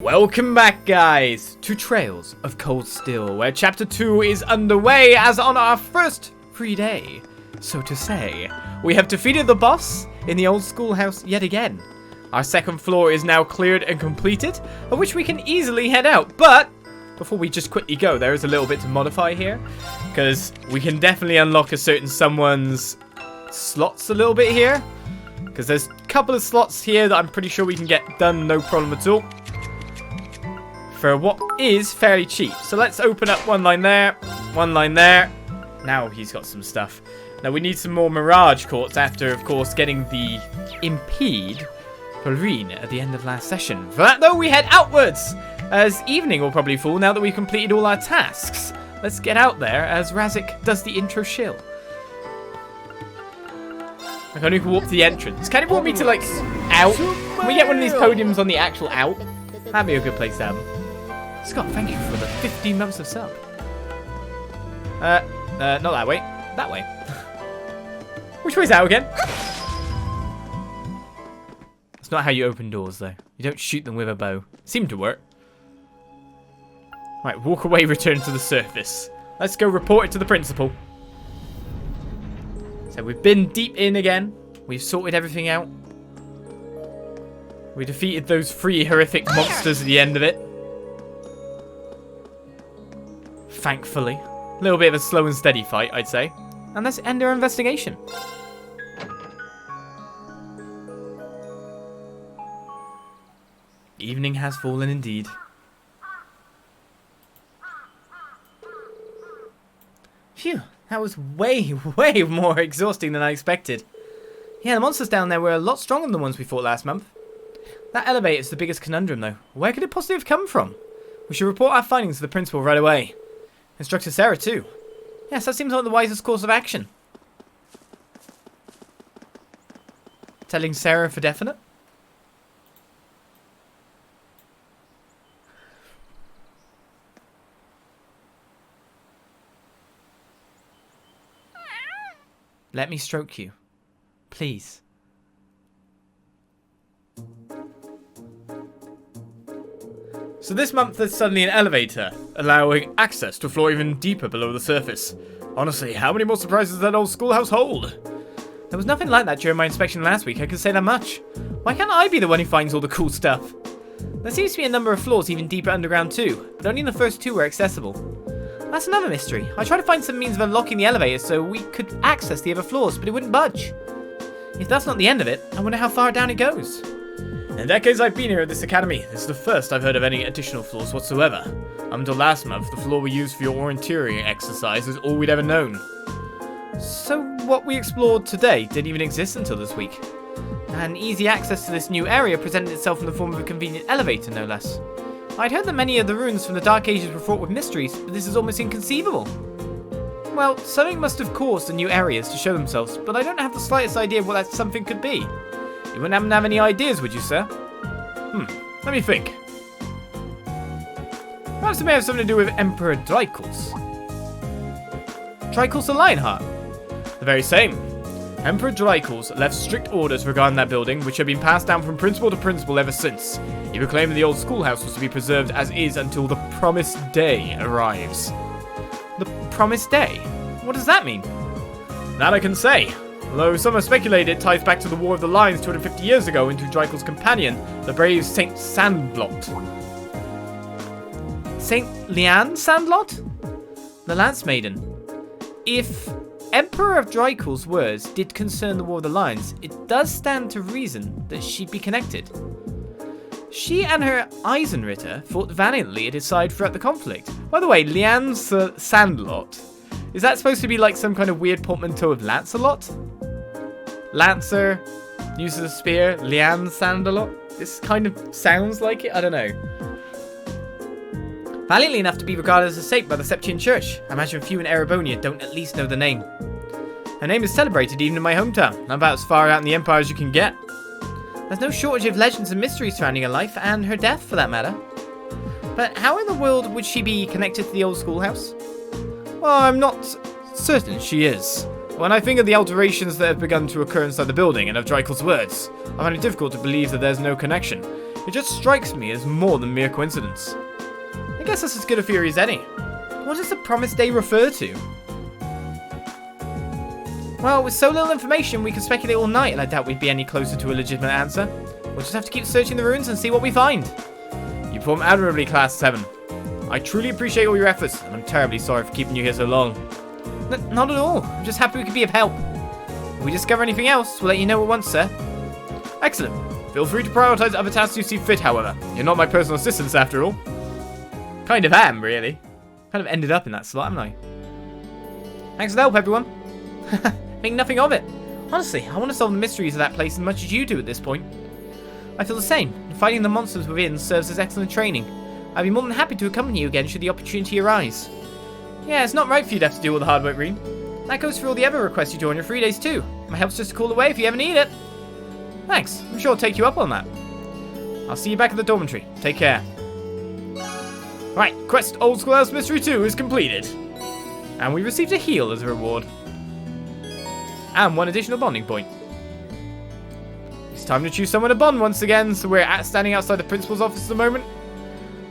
Welcome back, guys, to Trails of Cold Steel, where Chapter 2 is underway as on our first free day, so to say. We have defeated the boss in the old schoolhouse yet again. Our second floor is now cleared and completed, of which we can easily head out. But before we just quickly go, there is a little bit to modify here, because we can definitely unlock a certain someone's slots a little bit here, because there's a couple of slots here that I'm pretty sure we can get done no problem at all. For what is fairly cheap. So let's open up one line there, one line there. Now he's got some stuff. Now we need some more Mirage Courts after, of course, getting the Impede for Rean at the end of last session. For that, though, we head outwards, as evening will probably fall now that we've completed all our tasks. Let's get out there as Razik does the intro shill. I can only walk to the entrance. Can you walk me to, like, out? Can we get one of these podiums on the actual out? That'd be a good place to have them. Scott, thank you for the 15 months of sub. Not that way. That way. Which way's out again? That's not how you open doors, though. You don't shoot them with a bow. Seemed to work. Right, walk away, return to the surface. Let's go report it to the principal. So we've been deep in again. We've sorted everything out. We defeated those 3 horrific monsters at the end of it. Thankfully. A little bit of a slow and steady fight, I'd say. And let's end our investigation. Evening has fallen indeed. Phew, that was way more exhausting than I expected. Yeah, the monsters down there were a lot stronger than the ones we fought last month. That elevator is the biggest conundrum, though. Where could it possibly have come from? We should report our findings to the principal right away. Instructor Sara, too. Yes, that seems like the wisest course of action. Telling Sara for definite? Let me stroke you. Please. So this month there's suddenly an elevator, allowing access to a floor even deeper below the surface. Honestly, how many more surprises does that old schoolhouse hold? There was nothing like that during my inspection last week, I can say that much. Why can't I be the one who finds all the cool stuff? There seems to be a number of floors even deeper underground too, but only the first 2 were accessible. That's another mystery. I tried to find some means of unlocking the elevator so we could access the other floors, but it wouldn't budge. If that's not the end of it, I wonder how far down it goes. In the decades I've been here at this academy, this is the first I've heard of any additional floors whatsoever. Up until last month, the floor we used for your orienteering exercise was all we'd ever known. So what we explored today didn't even exist until this week. And easy access to this new area presented itself in the form of a convenient elevator, no less. I'd heard that many of the ruins from the Dark Ages were fraught with mysteries, but this is almost inconceivable. Well, something must have caused the new areas to show themselves, but I don't have the slightest idea what that something could be. You wouldn't happen to have any ideas, would you, sir? Let me think. Perhaps it may have something to do with Emperor Drykos. Drykos the Lionheart? The very same. Emperor Drykos left strict orders regarding that building, which had been passed down from principal to principal ever since. He proclaimed that the old schoolhouse was to be preserved as is until the promised day arrives. The promised day? What does that mean? That I can say. Although some have speculated it ties back to the War of the Lions 250 years ago and to Drykos' companion, the brave Saint Sandlot. Saint Leanne Sandlot? The Lance Maiden. If Emperor of Drykos' words did concern the War of the Lions, it does stand to reason that she'd be connected. She and her Eisenritter fought valiantly at his side throughout the conflict. By the way, Leanne Sandlot. Is that supposed to be like some kind of weird portmanteau of Lancelot? Lancer uses a spear, Leanne Sandalot. This kind of sounds like it, I don't know. Valiantly enough to be regarded as a saint by the Septian Church. I imagine few in Erebonia don't at least know the name. Her name is celebrated even in my hometown, about as far out in the Empire as you can get. There's no shortage of legends and mysteries surrounding her life, and her death for that matter. But how in the world would she be connected to the old schoolhouse? Well, I'm not certain she is. When I think of the alterations that have begun to occur inside the building and of Drykos' words, I find it difficult to believe that there's no connection. It just strikes me as more than mere coincidence. I guess that's as good a theory as any. What does the promised day refer to? Well, with so little information, we could speculate all night, and I doubt we'd be any closer to a legitimate answer. We'll just have to keep searching the ruins and see what we find. You perform admirably, Class 7. I truly appreciate all your efforts, and I'm terribly sorry for keeping you here so long. Not at all. I'm just happy we could be of help. If we discover anything else, we'll let you know at once, sir. Excellent. Feel free to prioritize other tasks you see fit, however. You're not my personal assistant, after all. Kind of am, really. Kind of ended up in that slot, haven't I? Thanks for the help, everyone. Think nothing of it. Honestly, I want to solve the mysteries of that place as much as you do at this point. I feel the same. Fighting the monsters within serves as excellent training. I'd be more than happy to accompany you again should the opportunity arise. Yeah, it's not right for you to have to do all the hard work, Rean. That goes for all the other requests you do on your free days too. My help's just a call away if you ever need it. Thanks. I'm sure I'll take you up on that. I'll see you back at the dormitory. Take care. Right, quest Old Schoolhouse Mystery 2 is completed. And we received a heal as a reward. And one additional bonding point. It's time to choose someone to bond once again, so we're standing outside the principal's office at the moment.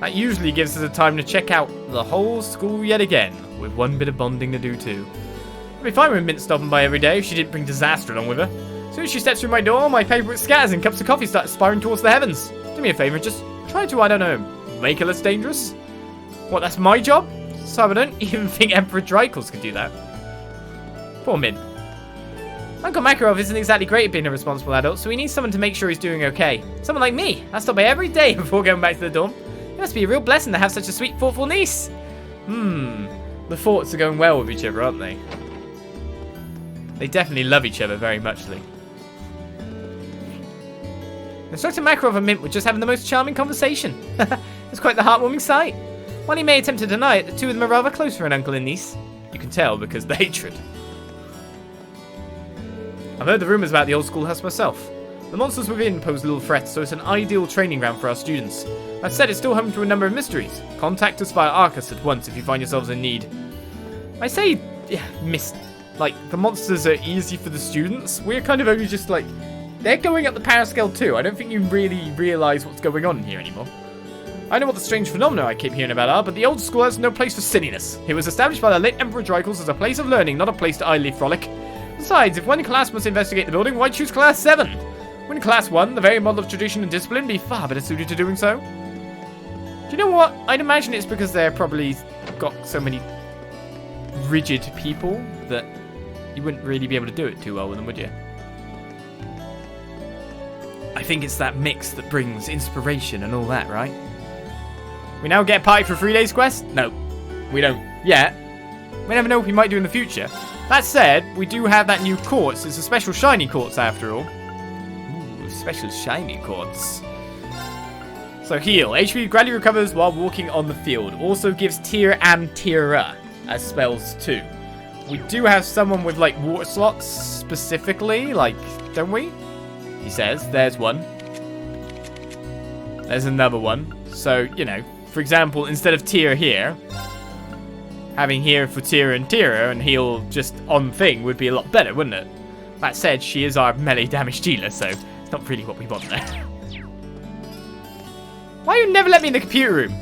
That usually gives us a time to check out the whole school yet again, with one bit of bonding to do too. I'd be fine with Mint stopping by every day if she didn't bring disaster along with her. As soon as she steps through my door, my paperwork scatters and cups of coffee start aspiring towards the heavens. Do me a favour and just try to, I don't know, make her less dangerous? What, that's my job? So I don't even think Emperor Drykles could do that. Poor Mint. Uncle Makarov isn't exactly great at being a responsible adult, so we need someone to make sure he's doing okay. Someone like me. I stop by every day before going back to the dorm. It must be a real blessing to have such a sweet, thoughtful niece. The thoughts are going well with each other, aren't they? They definitely love each other very muchly. Instructor Makarov and Mint were just having the most charming conversation. It's quite the heartwarming sight. While he may attempt to deny it, the two of them are rather close for an uncle and niece. You can tell because of the hatred. I've heard the rumours about the old schoolhouse myself. The monsters within pose little threats, so it's an ideal training ground for our students. That said, it's still home to a number of mysteries. Contact us via Arcus at once if you find yourselves in need. I say, yeah, the monsters are easy for the students. We're kind of only just they're going up the power scale too. I don't think you really realise what's going on here anymore. I know what the strange phenomena I keep hearing about are, but the old school has no place for silliness. It was established by the late Emperor Drykles as a place of learning, not a place to idly frolic. Besides, if one class must investigate the building, why choose Class 7? Wouldn't Class 1, the very model of tradition and discipline, be far better suited to doing so? Do you know what? I'd imagine it's because they're probably got so many rigid people that you wouldn't really be able to do it too well with them, would you? I think it's that mix that brings inspiration and all that, right? We now get a party for 3 days quest? No, we don't yet. We never know what we might do in the future. That said, we do have that new quartz. It's a special shiny quartz after all. Ooh, special shiny quartz. So heal. HP gradually recovers while walking on the field. Also gives Tear and Tira as spells too. We do have someone with water slots specifically, don't we? He says. There's one. There's another one. So, for example, instead of Tear here, having here for Tira and heal just on thing would be a lot better, wouldn't it? That said, she is our melee damage dealer, so it's not really what we want there. Why you never let me in the computer room?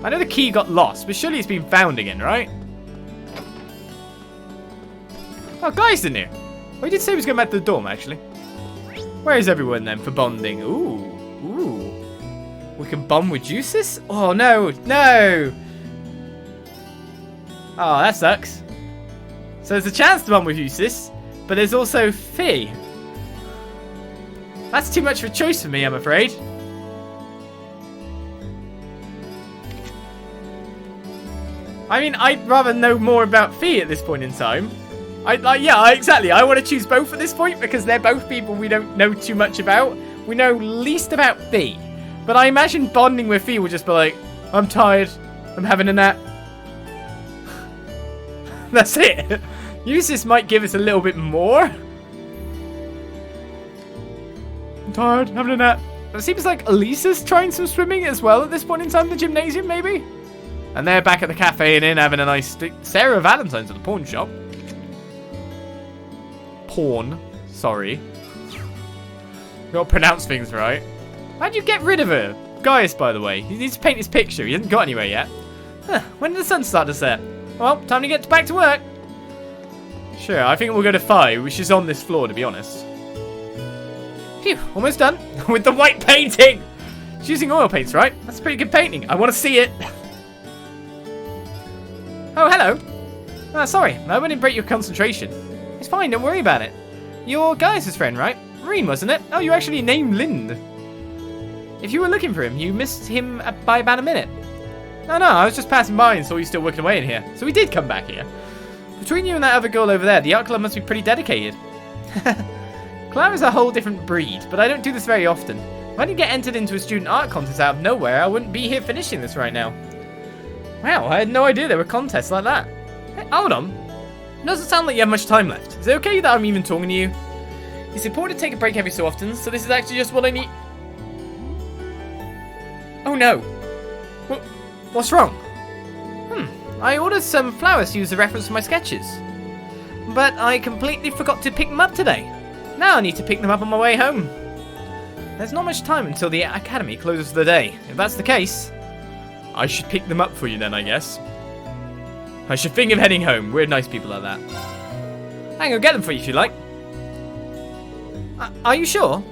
I know the key got lost, but surely it's been found again, right? Oh, Gaius in here. Oh, he did say he was going back to the dorm, actually. Where is everyone then for bonding? Ooh. We can bond with Jusis? Oh, no. Oh, that sucks. So there's a chance to bond with Jusis, but there's also Fee. That's too much of a choice for me, I'm afraid. I mean, I'd rather know more about Fee at this point in time. Exactly. I want to choose both at this point because they're both people we don't know too much about. We know least about Fee. But I imagine bonding with Fee will just be like, I'm tired. I'm having a nap. That's it. Jusis might give us a little bit more. I'm tired. Having a nap. It seems like Alisa's trying some swimming as well at this point in time in the gymnasium, maybe? And they're back at the cafe and in having a nice stick. Sara Valestein's at the pawn shop. Sorry. You gotta pronounce things right. How'd you get rid of her? Gaius, by the way. He needs to paint his picture. He hasn't got anywhere yet. Huh, when did the sun start to set? Well, time to get back to work. Sure, I think we'll go to 5, which is on this floor, to be honest. Phew, almost done. With the white painting! She's using oil paints, right? That's a pretty good painting. I want to see it. Oh, hello. Sorry, I wouldn't break your concentration. It's fine, don't worry about it. You're Gaius' friend, right? Rean, wasn't it? Oh, you actually named Lind. If you were looking for him, you missed him by about a minute. No, I was just passing by and saw you still working away in here. So we did come back here. Between you and that other girl over there, the art club must be pretty dedicated. Clad is a whole different breed, but I don't do this very often. If I didn't get entered into a student art contest out of nowhere, I wouldn't be here finishing this right now. Wow, I had no idea there were contests like that. Hey, hold on. It doesn't sound like you have much time left. Is it okay that I'm even talking to you? It's important to take a break every so often, so this is actually just what I need. Oh no. What's wrong? I ordered some flowers to use as a reference for my sketches. But I completely forgot to pick them up today. Now I need to pick them up on my way home. There's not much time until the academy closes for the day. If that's the case, I should pick them up for you then, I guess. I should think of heading home. We're nice people like that. I can go get them for you if you like. Are you sure?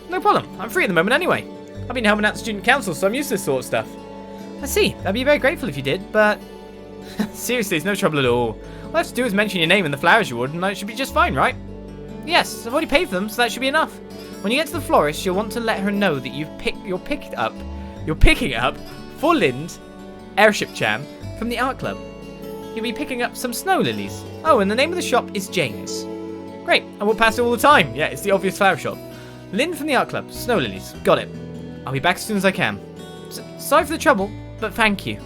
No problem. I'm free at the moment anyway. I've been helping out the student council, so I'm used to this sort of stuff. I see. I'd be very grateful if you did, but... Seriously, it's no trouble at all. All I have to do is mention your name and the flowers you ordered, and I should be just fine, right? Yes, I've already paid for them, so that should be enough. When you get to the florist, you'll want to let her know that you're picking up for Lind, Airship Chan, from the art club. You'll be picking up some snow lilies. Oh, and the name of the shop is James. Great, I walk past it all the time. Yeah, it's the obvious flower shop. Lind from the art club, snow lilies. Got it. I'll be back as soon as I can. Sorry for the trouble, but thank you.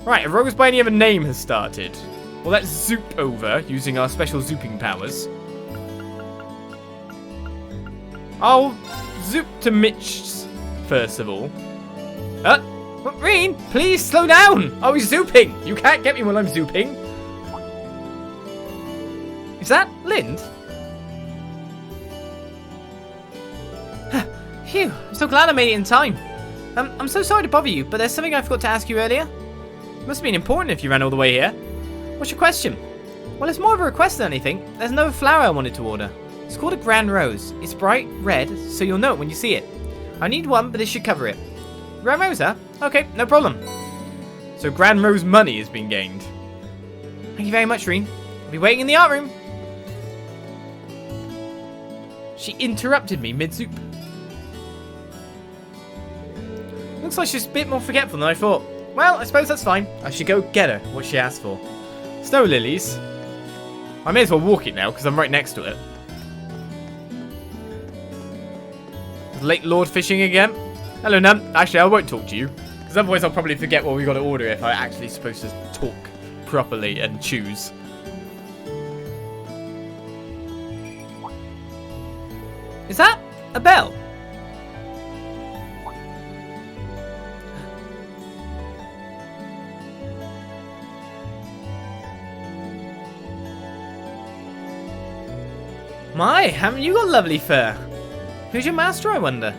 Right, a Rose by any other name has started. Well, let's zoop over using our special zooping powers. I'll zoop to Mitch's first of all. Rean, please slow down! Oh, he's zooping! You can't get me when I'm zooping. Is that Lind? Phew, I'm so glad I made it in time. I'm so sorry to bother you, but there's something I forgot to ask you earlier. It must have been important if you ran all the way here. What's your question? Well, it's more of a request than anything. There's no flower I wanted to order. It's called a grand rose. It's bright red, so you'll know it when you see it. I need one, but this should cover it. Grand rose, huh? Okay, no problem. So grand rose money has been gained. Thank you very much, Rean. I'll be waiting in the art room. She interrupted me mid-zoop. Looks like she's a bit more forgetful than I thought. Well, I suppose that's fine. I should go get her what she asked for. Snow lilies. I may as well walk it now because I'm right next to it. Late Lord fishing again. Hello, Num. Actually, I won't talk to you because otherwise I'll probably forget what we got to order if I'm actually supposed to talk properly and choose. Is that a bell? My, haven't you got lovely fur? Who's your master, I wonder?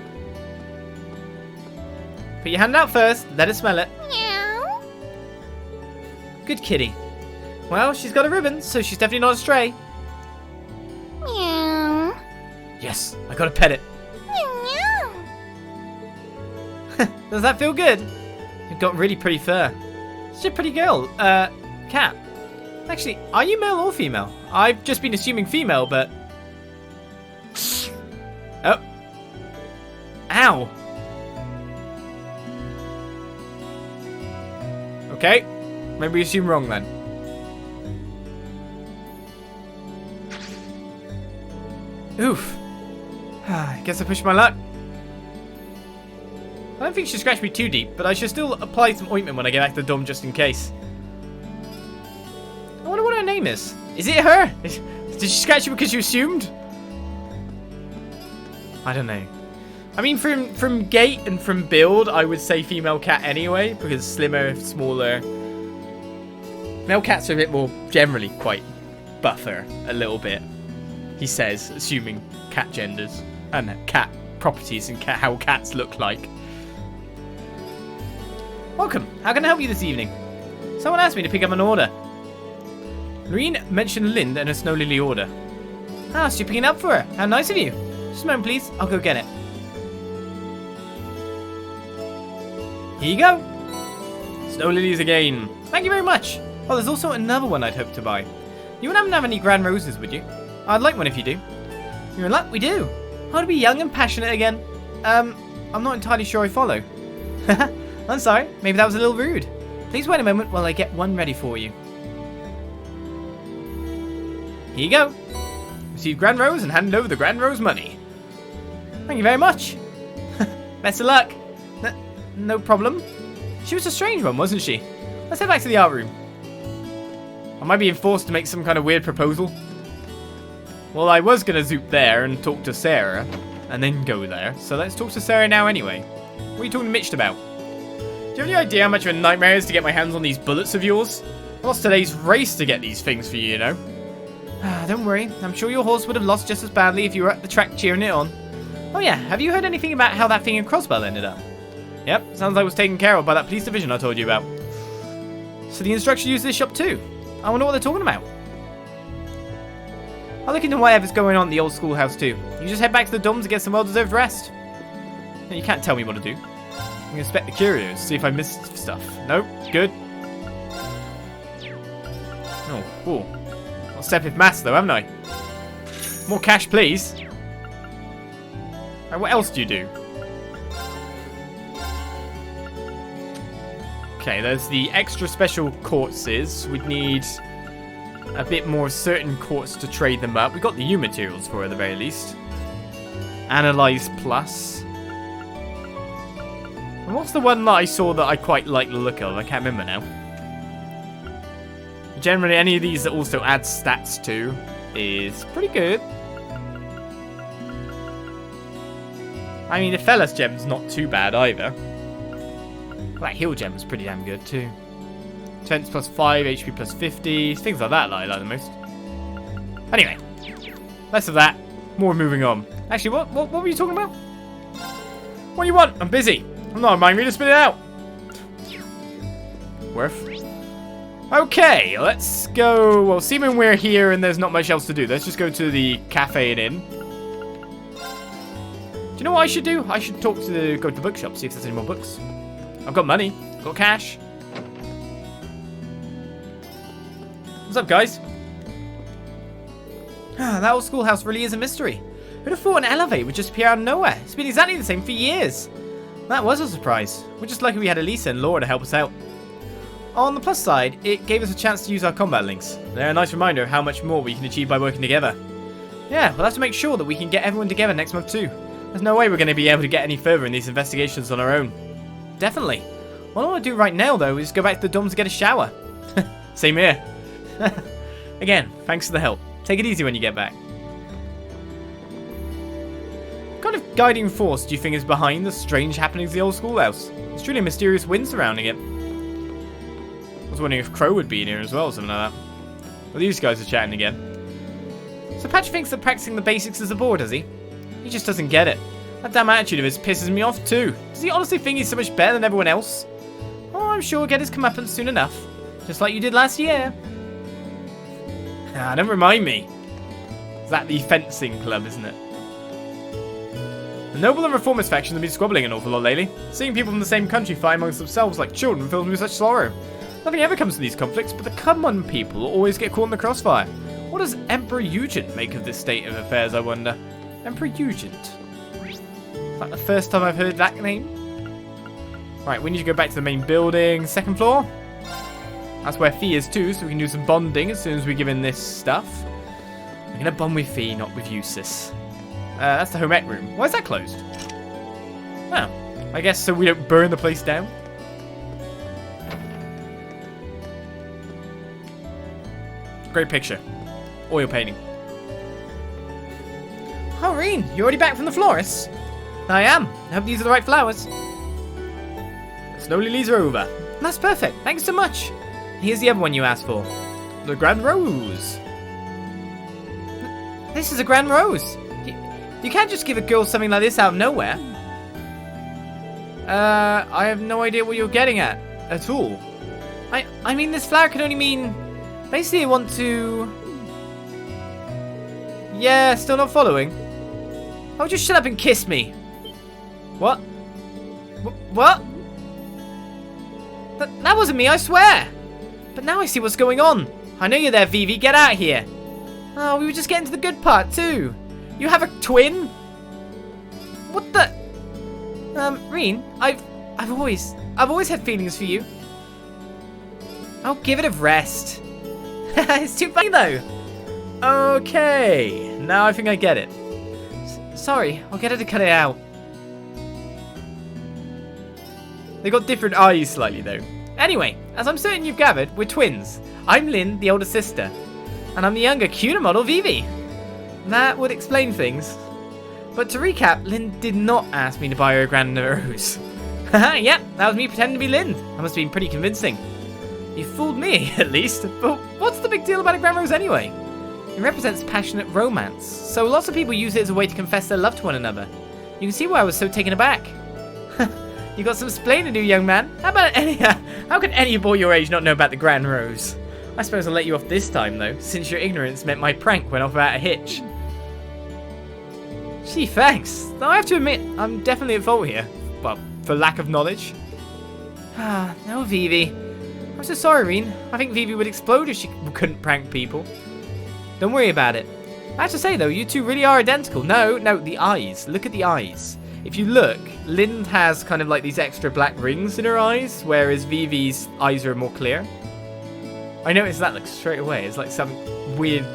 Put your hand out first, let it smell it. Meow. Good kitty. Well, she's got a ribbon, so she's definitely not a stray. Meow. Yes, I gotta pet it. Meow. Does that feel good? You've got really pretty fur. Such a pretty girl. Cat. Actually, are you male or female? I've just been assuming female, but... Oh. Ow. Okay. Maybe we assume wrong then. Oof. I guess I pushed my luck. I don't think she scratched me too deep, but I should still apply some ointment when I get back to the dorm just in case. I wonder what her name is. Is it her? Did she scratch you because you assumed? I don't know. I mean, from gait and from build, I would say female cat anyway, because slimmer, smaller. Male cats are a bit more generally quite buffer, a little bit. He says, assuming cat genders and cat properties and how cats look like. Welcome. How can I help you this evening? Someone asked me to pick up an order. Rean mentioned Lind and a snow lily order. Ah, so you're picking up for her. How nice of you. Just a moment, please. I'll go get it. Here you go. Snow lilies again. Thank you very much. Oh, there's also another one I'd hoped to buy. You wouldn't have any grand roses, would you? I'd like one if you do. You're in luck, we do. How to be young and passionate again. I'm not entirely sure I follow. I'm sorry, maybe that was a little rude. Please wait a moment while I get one ready for you. Here you go. Receive Grand Rose and hand over the Grand Rose money. Thank you very much. Best of luck. No problem. She was a strange one, wasn't she? Let's head back to the art room. Am I being forced to make some kind of weird proposal? Well, I was going to zoop there and talk to Sara, and then go there. So let's talk to Sara now anyway. What are you talking to Mitch about? Do you have any idea how much of a nightmare it is to get my hands on these bullets of yours? I lost today's race to get these things for you, you know. Don't worry. I'm sure your horse would have lost just as badly if you were at the track cheering it on. Oh yeah, have you heard anything about how that thing in Crossbell ended up? Yep, sounds like it was taken care of by that police division I told you about. So the Instructor used this shop too. I wonder what they're talking about. I'll look into whatever's going on in the old schoolhouse too. You just head back to the dorms to get some well-deserved rest. No, you can't tell me what to do. I'm gonna inspect the curios, see if I missed stuff. Nope, good. Oh, cool. I'll step with mass though, haven't I? More cash, please. Right, what else do you do? Okay, there's the extra special courses. We'd need a bit more certain quartz to trade them up. We got the U materials for at the very least. Analyze plus. And what's the one that I saw that I quite like the look of? I can't remember now. Generally, any of these that also add stats to is pretty good. I mean, the Fellas gem's not too bad either. That heal gem's pretty damn good too. Defense plus 5, HP plus 50, things like that I like the most. Anyway, less of that, more moving on. Actually, what were you talking about? What do you want? I'm busy. I'm not a mind reader, spit it out. Worth. Okay, let's go. Well, seeming we're here and there's not much else to do, let's just go to the cafe and inn. Do you know what I should do? I should go to the bookshop, see if there's any more books. I've got money, I've got cash. What's up, guys? That old schoolhouse really is a mystery. Who'd have thought an elevator would just appear out of nowhere? It's been exactly the same for years. That was a surprise. We're just lucky we had Alisa and Laura to help us out. On the plus side, it gave us a chance to use our combat links. They're a nice reminder of how much more we can achieve by working together. Yeah, we'll have to make sure that we can get everyone together next month too. There's no way we're going to be able to get any further in these investigations on our own. Definitely. What I want to do right now, though, is go back to the dorms to get a shower. Same here. Again, thanks for the help. Take it easy when you get back. What kind of guiding force do you think is behind the strange happenings of the old schoolhouse? There's truly a mysterious wind surrounding it. I was wondering if Crow would be in here as well, or something like that. Well, these guys are chatting again. So Patch thinks that practicing the basics is a bore, does he? He just doesn't get it. That damn attitude of his pisses me off too. Does he honestly think he's so much better than everyone else? Oh, I'm sure he'll get his comeuppance soon enough. Just like you did last year. Ah, don't remind me. Is that the fencing club, isn't it? The noble and reformist faction have been squabbling an awful lot lately. Seeing people from the same country fight amongst themselves like children fills me with such sorrow. Nothing ever comes to these conflicts, but the common people always get caught in the crossfire. What does Emperor Eugent make of this state of affairs, I wonder? Emperor Eugent. Is that the first time I've heard that name? Right, we need to go back to the main building. Second floor. That's where Fee is too, so we can do some bonding as soon as we give in this stuff. We're going to bond with Fee, not with Jusis. That's the home ec room. Why is that closed? Oh, I guess so we don't burn the place down. Great picture. Oil painting. Oh, Rean, you already back from the florist? I am. I hope these are the right flowers. The snow lilies are over. That's perfect. Thanks so much. Here's the other one you asked for. The Grand Rose. This is a Grand Rose. You can't just give a girl something like this out of nowhere. I have no idea what you're getting at all. I mean, this flower could only mean... Basically, I want to... Yeah, still not following. Oh, just shut up and kiss me. What? What? That wasn't me, I swear. But now I see what's going on. I know you're there, Vivi. Get out of here. Oh, we were just getting to the good part, too. You have a twin? What the... Rean, I've always had feelings for you. Oh, give it a rest. It's too funny, though. Okay, now I think I get it. Sorry, I'll get her to cut it out. They got different eyes slightly, though. Anyway, as I'm certain you've gathered, we're twins. I'm Lynn, the older sister. And I'm the younger, cuter model, Vivi. That would explain things. But to recap, Lynn did not ask me to buy her a grand rose. Haha, yep, that was me pretending to be Lynn. That must have been pretty convincing. You fooled me, at least. But what's the big deal about a grand rose anyway? It represents passionate romance, so lots of people use it as a way to confess their love to one another. You can see why I was so taken aback. You got some explaining to do, young man. How can any boy your age not know about the grand rose? I suppose I'll let you off this time, though, since your ignorance meant my prank went off without a hitch. Gee, thanks. Though I have to admit, I'm definitely at fault here. Well, for lack of knowledge. Ah, no, Vivi. I'm so sorry, Rean. I think Vivi would explode if she couldn't prank people. Don't worry about it. I have to say, though, you two really are identical. No, the eyes. Look at the eyes. If you look, Lynn has kind of like these extra black rings in her eyes, whereas Vivi's eyes are more clear. I noticed that like straight away. It's like some weird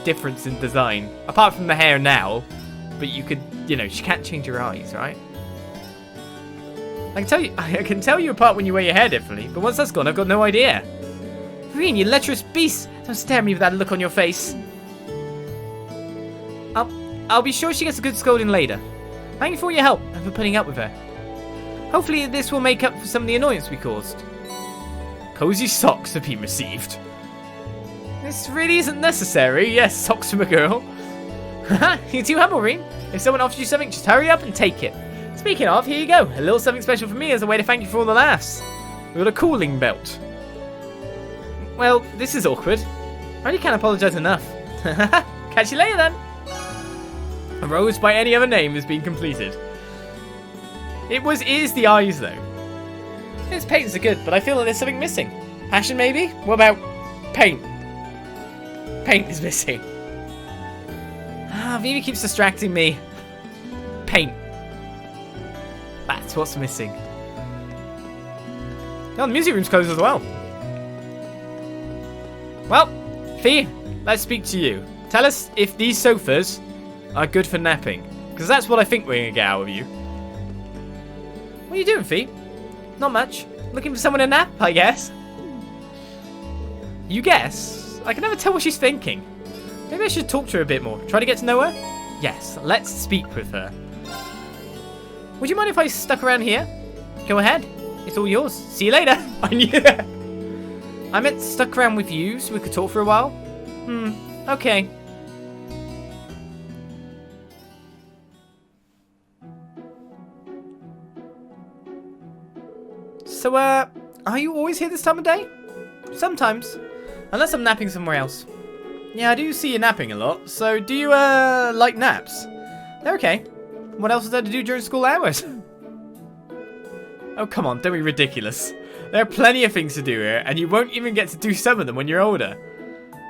difference in design. Apart from the hair now, but you could, you know, she can't change her eyes, right? I can tell you apart when you wear your hair differently, but once that's gone, I've got no idea. Rean, you lecherous beast! Don't stare at me with that look on your face. I'll be sure she gets a good scolding later. Thank you for your help and for putting up with her. Hopefully this will make up for some of the annoyance we caused. Cozy socks have been received. This really isn't necessary. Yes, socks from a girl. Haha, you're too humble, Rean. If someone offers you something, just hurry up and take it. Speaking of, here you go. A little something special for me as a way to thank you for all the laughs. We got a cooling belt. Well, this is awkward. I really can't apologise enough. Catch you later then. A rose by any other name has been completed. It is the eyes though. His paints are good, but I feel like there's something missing. Passion maybe? What about paint? Paint is missing. Vivi keeps distracting me. Paint. That's what's missing. Oh, the music room's closed as well. Well, Fee, let's speak to you. Tell us if these sofas are good for napping, because that's what I think we're going to get out of you. What are you doing, Fee? Not much. Looking for someone to nap, I guess. You guess? I can never tell what she's thinking. Maybe I should talk to her a bit more. Try to get to know her? Yes, let's speak with her. Would you mind if I stuck around here? Go ahead. It's all yours. See you later. I knew that. I meant stuck around with you so we could talk for a while. Okay. So, are you always here this time of day? Sometimes. Unless I'm napping somewhere else. Yeah, I do see you napping a lot. So, do you, like naps? They're okay. What else is there to do during school hours? Oh, come on, don't be ridiculous. There are plenty of things to do here, and you won't even get to do some of them when you're older.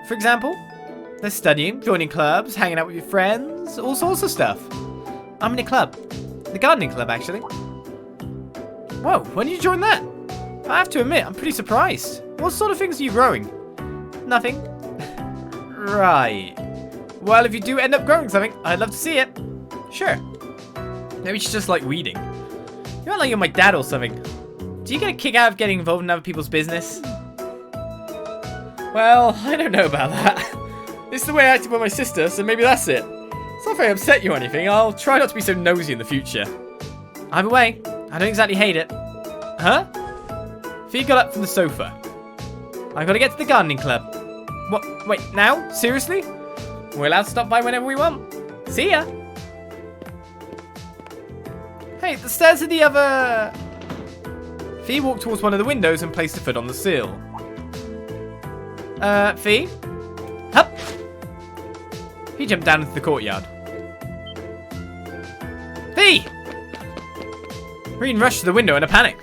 For example, there's studying, joining clubs, hanging out with your friends, all sorts of stuff. I'm in a club. The gardening club, actually. Whoa, when did you join that? I have to admit, I'm pretty surprised. What sort of things are you growing? Nothing. Right. Well, if you do end up growing something, I'd love to see it. Sure. Maybe it's just like weeding. You act like you're my dad or something. Do you get a kick out of getting involved in other people's business? Well, I don't know about that. It's the way I acted with my sister, so maybe that's it. It's not very upset you or anything. I'll try not to be so nosy in the future. Either way, I don't exactly hate it. Huh? Fee got up from the sofa. I gotta get to the gardening club. What? Wait, now? Seriously? We're allowed to stop by whenever we want. See ya. Hey, the stairs are the other... Fee walked towards one of the windows and placed a foot on the sill. Fee? Hup! He jumped down into the courtyard. Fee! Rean rushed to the window in a panic.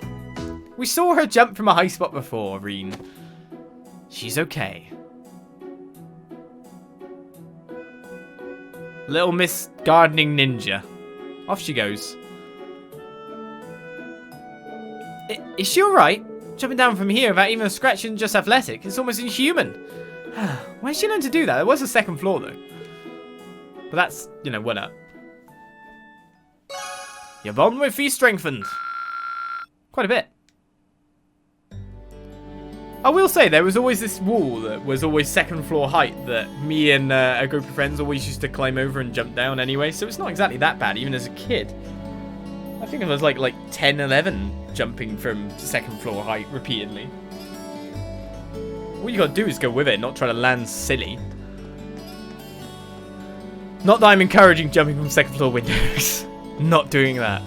We saw her jump from a high spot before, Rean. She's okay. Little Miss Gardening Ninja. Off she goes. Is she alright? Jumping down from here without even a scratch and just athletic. It's almost inhuman. Why did she learn to do that? There was a second floor though. But that's, you know, one up. Your bond with Fee strengthened. Quite a bit. I will say, there was always this wall that was always second floor height that me and a group of friends always used to climb over and jump down anyway. So it's not exactly that bad, even as a kid. I think it was like 10, 11 jumping from second floor height repeatedly. All you gotta do is go with it, not try to land silly. Not that I'm encouraging jumping from second floor windows. Not doing that.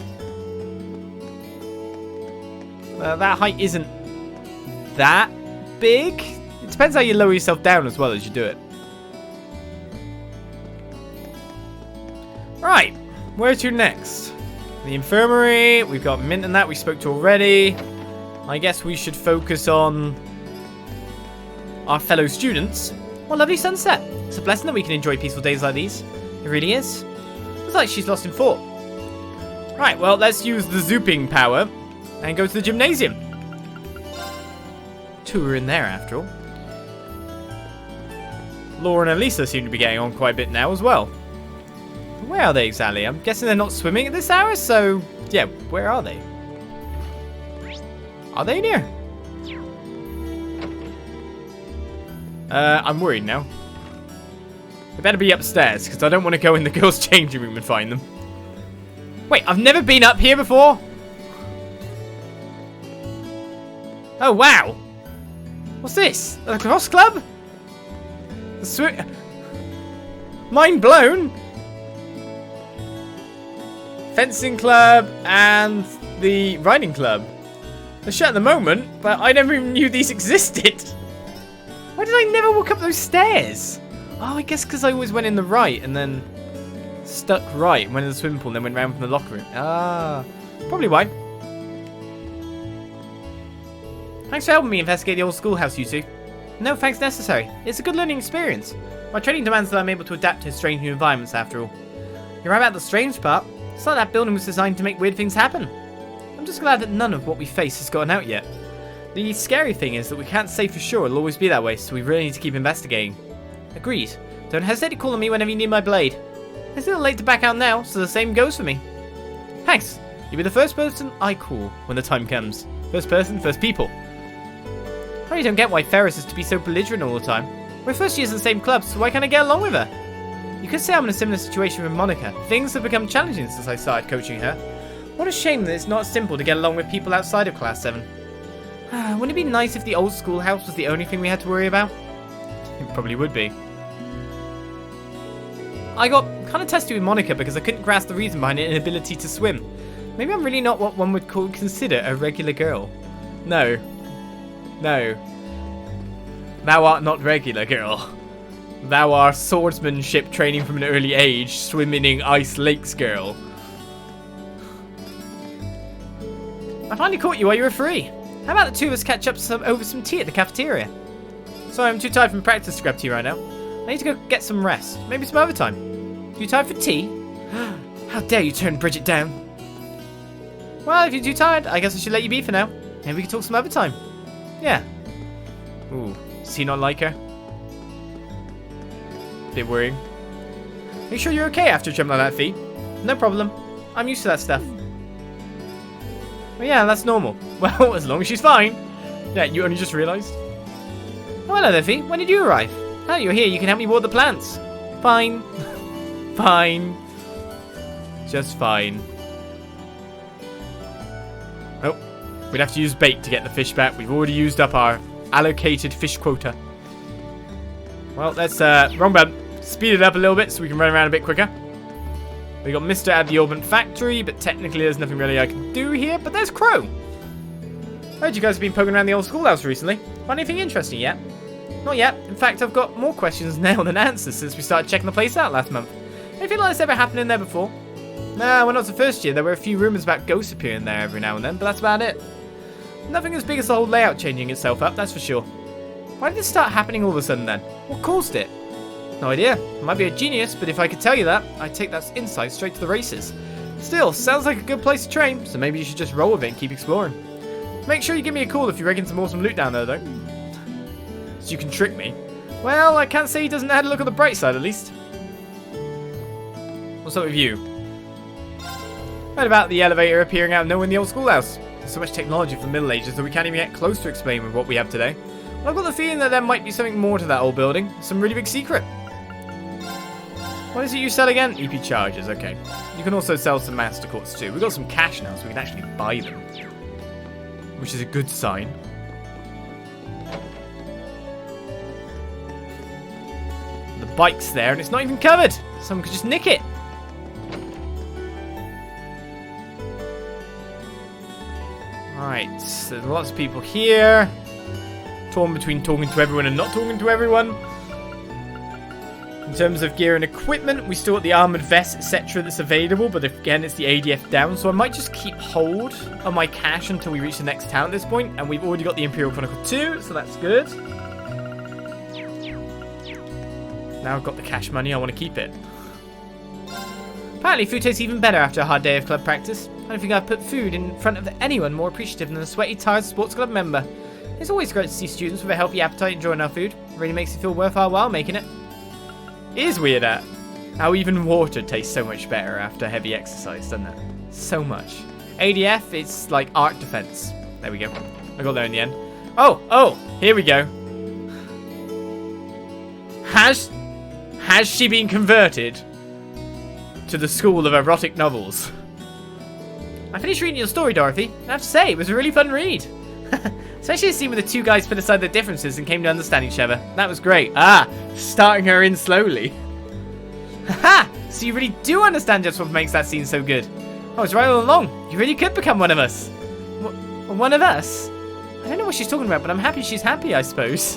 That height isn't that big. It depends how you lower yourself down as well as you do it. Right, where to next? The infirmary. We've got Mint and that we spoke to already. I guess we should focus on our fellow students. What a lovely sunset. It's a blessing that we can enjoy peaceful days like these. It really is. Looks like she's lost in thought. Right, well, let's use the zooping power and go to the gymnasium. Two are in there after all. Laura and Alisa seem to be getting on quite a bit now as well. Where are they exactly? I'm guessing they're not swimming at this hour, so yeah, where are they? Are they in here? I'm worried now. They better be upstairs, because I don't want to go in the girls' changing room and find them. Wait, I've never been up here before? Oh, wow. What's this? A lacrosse club? Mind blown. Fencing club and the riding club. They're shut at the moment, but I never even knew these existed. Why did I never walk up those stairs? Oh, I guess because I always went in the right and then stuck right, went in the swimming pool and then went round from the locker room. Ah, probably why. Thanks for helping me investigate the old schoolhouse, you two. No thanks necessary. It's a good learning experience. My training demands that I'm able to adapt to strange new environments after all. You're right about the strange part. It's like that building was designed to make weird things happen. I'm just glad that none of what we face has gotten out yet. The scary thing is that we can't say for sure it'll always be that way, so we really need to keep investigating. Agreed. Don't hesitate to call on me whenever you need my blade. It's a little late to back out now, so the same goes for me. Thanks. You'll be the first person I call when the time comes. First person, first people. I really don't get why Ferris is to be so belligerent all the time. We're first years in the same club, so why can't I get along with her? You could say I'm in a similar situation with Monica. Things have become challenging since I started coaching her. What a shame that it's not simple to get along with people outside of Class 7. Wouldn't it be nice if the old schoolhouse was the only thing we had to worry about? It probably would be. I got kind of testy with Monica because I couldn't grasp the reason behind her inability to swim. Maybe I'm really not what one would consider a regular girl. No. No. Thou art not regular, girl. Thou art swordsmanship training from an early age, swimming in ice lakes, girl. I finally caught you while you were free. How about the two of us catch up over some tea at the cafeteria? Sorry, I'm too tired from practice to grab tea right now. I need to go get some rest. Maybe some other time. You tired for tea? How dare you turn Bridget down? Well, if you're too tired, I guess I should let you be for now. Maybe we can talk some other time. Yeah. Ooh, does he not like her? Bit worrying. Are you sure you're okay after jumping like that, Fee? No problem. I'm used to that stuff. Well, yeah, that's normal. Well, as long as she's fine. Yeah, you only just realised? Oh, hello there, Fee. When did you arrive? Now you're here, you can help me water the plants. Fine. Fine. Just fine. Oh, we'd have to use bait to get the fish back. We've already used up our allocated fish quota. Well, let's, wrong button. Speed it up a little bit so we can run around a bit quicker. We got Mr. at the Orbit Factory, but technically there's nothing really I can do here. But there's Crow. I heard you guys have been poking around the old schoolhouse recently. Find anything interesting yet? Not yet. In fact, I've got more questions now than answers since we started checking the place out last month. Anything like this ever happened in there before? Nah, when I was the first year, there were a few rumours about ghosts appearing there every now and then, but that's about it. Nothing as big as the whole layout changing itself up, that's for sure. Why did this start happening all of a sudden then? What caused it? No idea. I might be a genius, but if I could tell you that, I'd take that insight straight to the races. Still, sounds like a good place to train, so maybe you should just roll with it and keep exploring. Make sure you give me a call if you reckon some awesome loot down there, though. So you can trick me. Well, I can't say he doesn't know how to look on the bright side, at least. What's up with you? Heard about the elevator appearing out of nowhere in the old schoolhouse. There's so much technology from the Middle Ages that we can't even get close to explaining with what we have today. But I've got the feeling that there might be something more to that old building. Some really big secret. What is it you sell again? EP charges, okay. You can also sell some master quartz too. We've got some cash now, so we can actually buy them. Which is a good sign. The bike's there and it's not even covered. Someone could just nick it. Right, so there's lots of people here. Torn between talking to everyone and not talking to everyone. In terms of gear and equipment, we still got the armoured vest, etc. that's available, but again, it's the ADF down, so I might just keep hold of my cash until we reach the next town at this point, and we've already got the Imperial Chronicle 2, so that's good. Now I've got the cash money, I want to keep it. Apparently, food tastes even better after a hard day of club practice. I don't think I've put food in front of anyone more appreciative than a sweaty, tired sports club member. It's always great to see students with a healthy appetite enjoying our food. It really makes it feel worth our while making it. It is weird how even water tastes so much better after heavy exercise, doesn't it? So much. ADF, it's like arc defense. There we go. I got there in the end. Oh, here we go. Has she been converted to the school of erotic novels? I finished reading your story, Dorothy. I have to say, it was a really fun read. Especially the scene where the two guys put aside their differences and came to understand each other. That was great. Starting her in slowly. Haha! So you really do understand just what makes that scene so good. I was right all along. You really could become one of us. One of us? I don't know what she's talking about, but I'm happy she's happy, I suppose.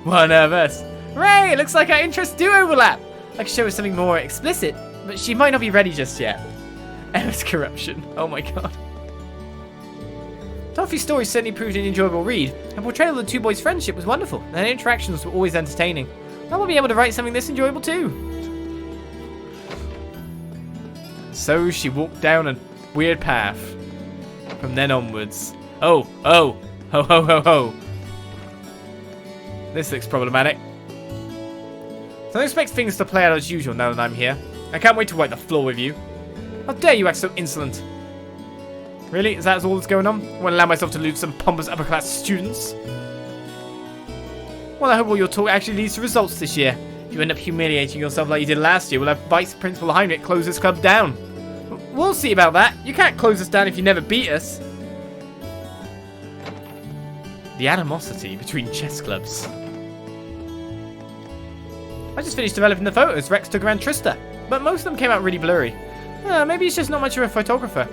One of us. Hooray! It looks like our interests do overlap. I could show her something more explicit, but she might not be ready just yet. Emma's corruption. Oh my god. Dorothy's story certainly proved an enjoyable read. Her portrayal of the two boys' friendship was wonderful, and their interactions were always entertaining. I will be able to write something this enjoyable too. So she walked down a weird path. From then onwards. Oh. Ho ho ho ho. This looks problematic. So I don't expect things to play out as usual now that I'm here. I can't wait to wipe the floor with you. How dare you act so insolent? Really? Is that all that's going on? I won't allow myself to lose some pompous upper-class students. Well, I hope all your talk actually leads to results this year. If you end up humiliating yourself like you did last year, we'll have Vice Principal Heinrich close this club down. We'll see about that. You can't close us down if you never beat us. The animosity between chess clubs. I just finished developing the photos Rex took around Trista, but most of them came out really blurry. Maybe he's just not much of a photographer.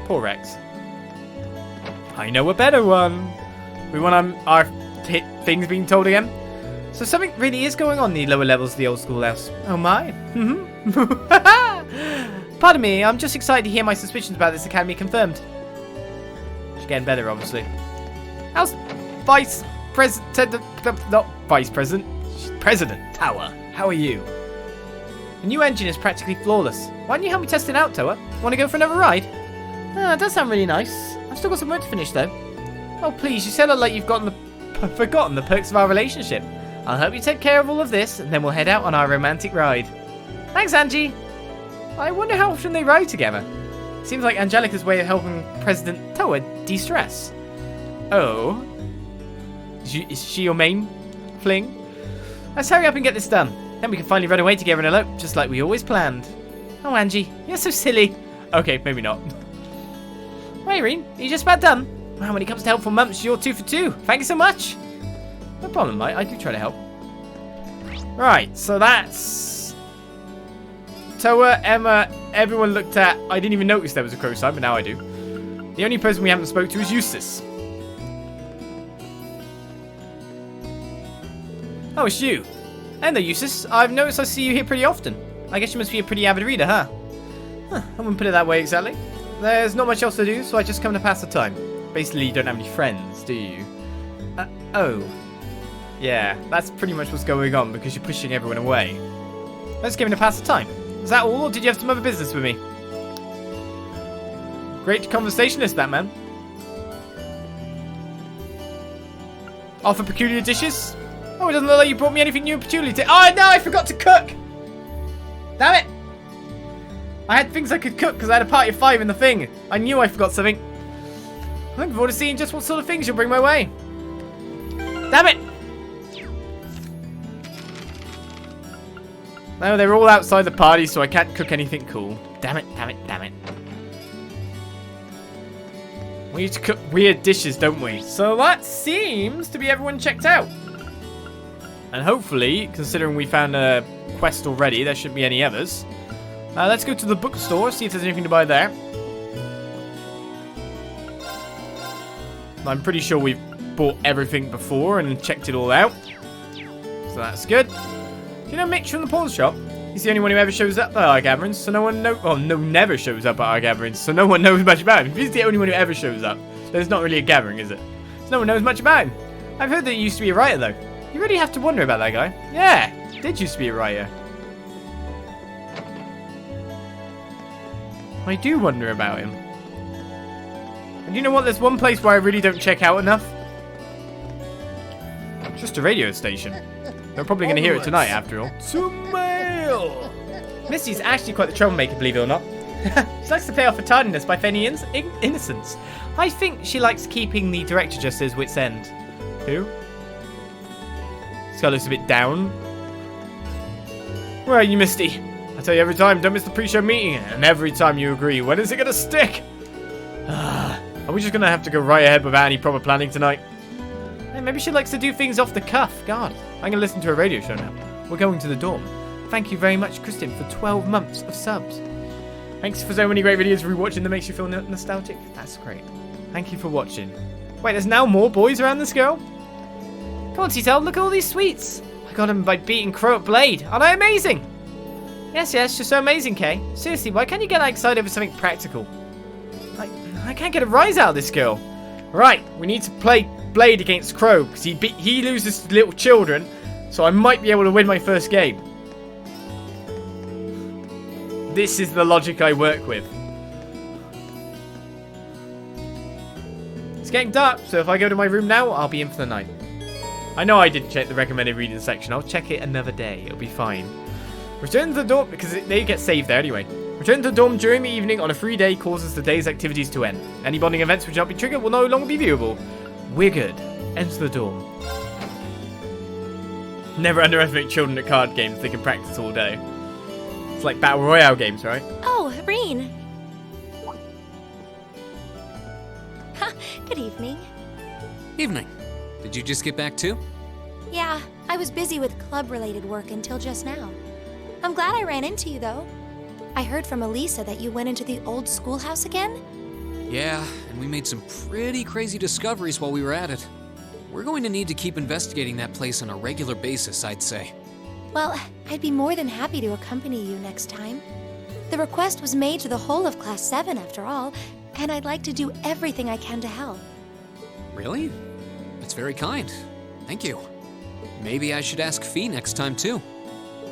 Poor Rex. I know a better one. We want our things being told again. So something really is going on in the lower levels of the old schoolhouse. Oh my. Pardon me, I'm just excited to hear my suspicions about this academy confirmed. She's getting better, obviously. How's Vice President... Not Vice President. She's President Tower. How are you? The new engine is practically flawless. Why don't you help me test it out, Tower? Want to go for another ride? It does sound really nice. I've still got some work to finish, though. Oh, please, you said it like you've forgotten the perks of our relationship. I'll help you take care of all of this, and then we'll head out on our romantic ride. Thanks, Angie. I wonder how often they ride together. Seems like Angelica's way of helping President Toa de-stress. Oh. Is she your main fling? Let's hurry up and get this done. Then we can finally run away together and elope, just like we always planned. Oh, Angie, you're so silly. Okay, maybe not. Hey, Rean, are you just about done? Wow, when it comes to helpful mumps, you're 2 for 2. Thank you so much. No problem, mate. I do try to help. Right, so that's Toa, Emma, everyone looked at. I didn't even notice there was a crow sign, but now I do. The only person we haven't spoke to is Jusis. Oh, it's you. Hello, Jusis. I've noticed I see you here pretty often. I guess you must be a pretty avid reader, huh? I wouldn't put it that way exactly. There's not much else to do, so I just come to pass the time. Basically, you don't have any friends, do you? Oh. Yeah, that's pretty much what's going on because you're pushing everyone away. I just came to pass the time. Is that all, or did you have some other business with me? Great conversationalist, that man. Offer peculiar dishes? Oh, it doesn't look like you brought me anything new and peculiar. Oh, no, I forgot to cook! Damn it! I had things I could cook because I had a party of 5 in the thing. I knew I forgot something. I'm looking forward to seeing just what sort of things you'll bring my way. Damn it! No, they're all outside the party, so I can't cook anything cool. Damn it, damn it, damn it. We need to cook weird dishes, don't we? So that seems to be everyone checked out. And hopefully, considering we found a quest already, there shouldn't be any others. Let's go to the bookstore, see if there's anything to buy there. I'm pretty sure we've bought everything before and checked it all out. So that's good. Do you know Mitch from the pawn shop? He's the only one who ever shows up at our gatherings, so no one never shows up at our gatherings, so no one knows much about him. If he's the only one who ever shows up, then it's not really a gathering, is it? So no one knows much about him. I've heard that he used to be a writer, though. You really have to wonder about that guy. Yeah, he did used to be a writer. I do wonder about him. And you know what? There's one place where I really don't check out enough. It's just a radio station. They're probably going to hear it tonight, after all. To mail! Misty's actually quite the troublemaker, believe it or not. She likes to play off her tardiness by feigning innocence. I think she likes keeping the director just at his wit's end. Who? This guy looks a bit down. Where are you, Misty? I tell you every time, don't miss the pre-show meeting. And every time you agree, when is it going to stick? Are we just going to have to go right ahead without any proper planning tonight? Hey, maybe she likes to do things off the cuff. God, I'm going to listen to a radio show now. We're going to the dorm. Thank you very much, Kristen, for 12 months of subs. Thanks for so many great videos rewatching that makes you feel nostalgic. That's great. Thank you for watching. Wait, there's now more boys around this girl? Come on, T-Tel, look at all these sweets. I got them by beating Crow at Blade. Aren't I amazing? Yes, you're so amazing, Kay. Seriously, why can't you get excited over something practical? I can't get a rise out of this girl. Right, we need to play Blade against Crow, because he loses to little children, so I might be able to win my first game. This is the logic I work with. It's getting dark, so if I go to my room now, I'll be in for the night. I know I didn't check the recommended reading section. I'll check it another day. It'll be fine. Return to the dorm, because they get saved there anyway. Return to the dorm during the evening on a free day causes the day's activities to end. Any bonding events which not be triggered will no longer be viewable. We're good. Enter the dorm. Never underestimate children at card games. They can practice all day. It's like Battle Royale games, right? Oh, Rean. Good evening. Evening. Did you just get back too? Yeah, I was busy with club-related work until just now. I'm glad I ran into you, though. I heard from Alisa that you went into the old schoolhouse again? Yeah, and we made some pretty crazy discoveries while we were at it. We're going to need to keep investigating that place on a regular basis, I'd say. Well, I'd be more than happy to accompany you next time. The request was made to the whole of Class 7, after all, and I'd like to do everything I can to help. Really? That's very kind. Thank you. Maybe I should ask Fee next time, too.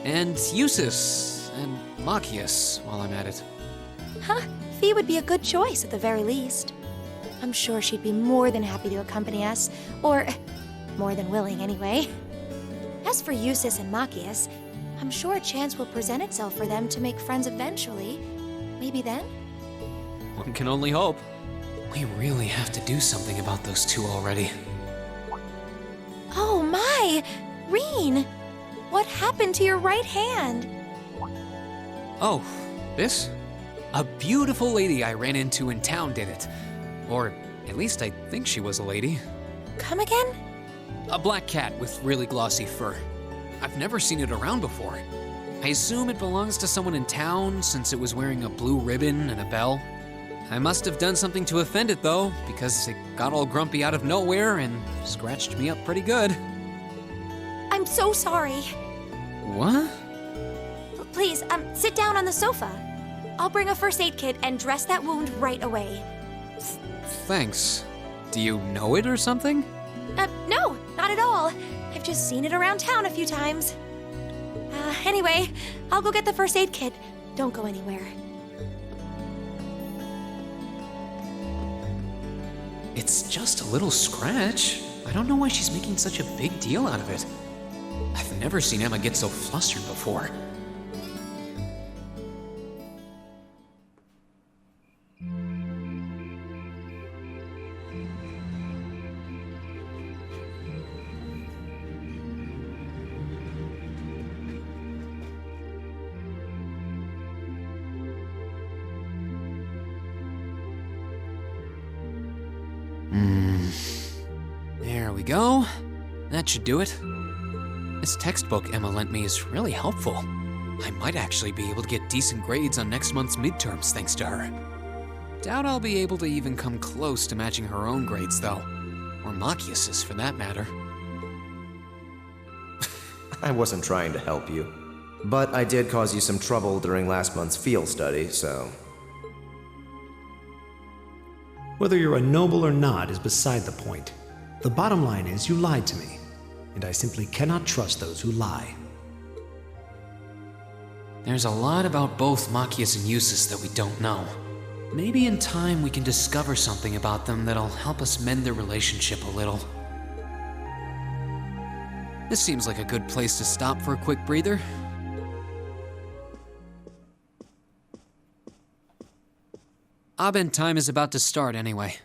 And Jusis, and Machias, while I'm at it. Huh? Fee would be a good choice, at the very least. I'm sure she'd be more than happy to accompany us, or more than willing, anyway. As for Jusis and Machias, I'm sure a chance will present itself for them to make friends eventually. Maybe then? One can only hope. We really have to do something about those two already. Oh my! Rean! What happened to your right hand? Oh, this? A beautiful lady I ran into in town did it. Or at least I think she was a lady. Come again? A black cat with really glossy fur. I've never seen it around before. I assume it belongs to someone in town since it was wearing a blue ribbon and a bell. I must have done something to offend it though, because it got all grumpy out of nowhere and scratched me up pretty good. I'm so sorry. What? Please, sit down on the sofa. I'll bring a first aid kit and dress that wound right away. Thanks. Do you know it or something? No, not at all. I've just seen it around town a few times. Anyway, I'll go get the first aid kit. Don't go anywhere. It's just a little scratch. I don't know why she's making such a big deal out of it. I've never seen Emma get so flustered before. There we go. That should do it. This textbook Emma lent me is really helpful. I might actually be able to get decent grades on next month's midterms thanks to her. Doubt I'll be able to even come close to matching her own grades though. Or Machias's for that matter. I wasn't trying to help you, but I did cause you some trouble during last month's field study, so... Whether you're a noble or not is beside the point. The bottom line is you lied to me, and I simply cannot trust those who lie. There's a lot about both Machias and Jusis that we don't know. Maybe in time we can discover something about them that'll help us mend their relationship a little. This seems like a good place to stop for a quick breather. Abend time is about to start anyway.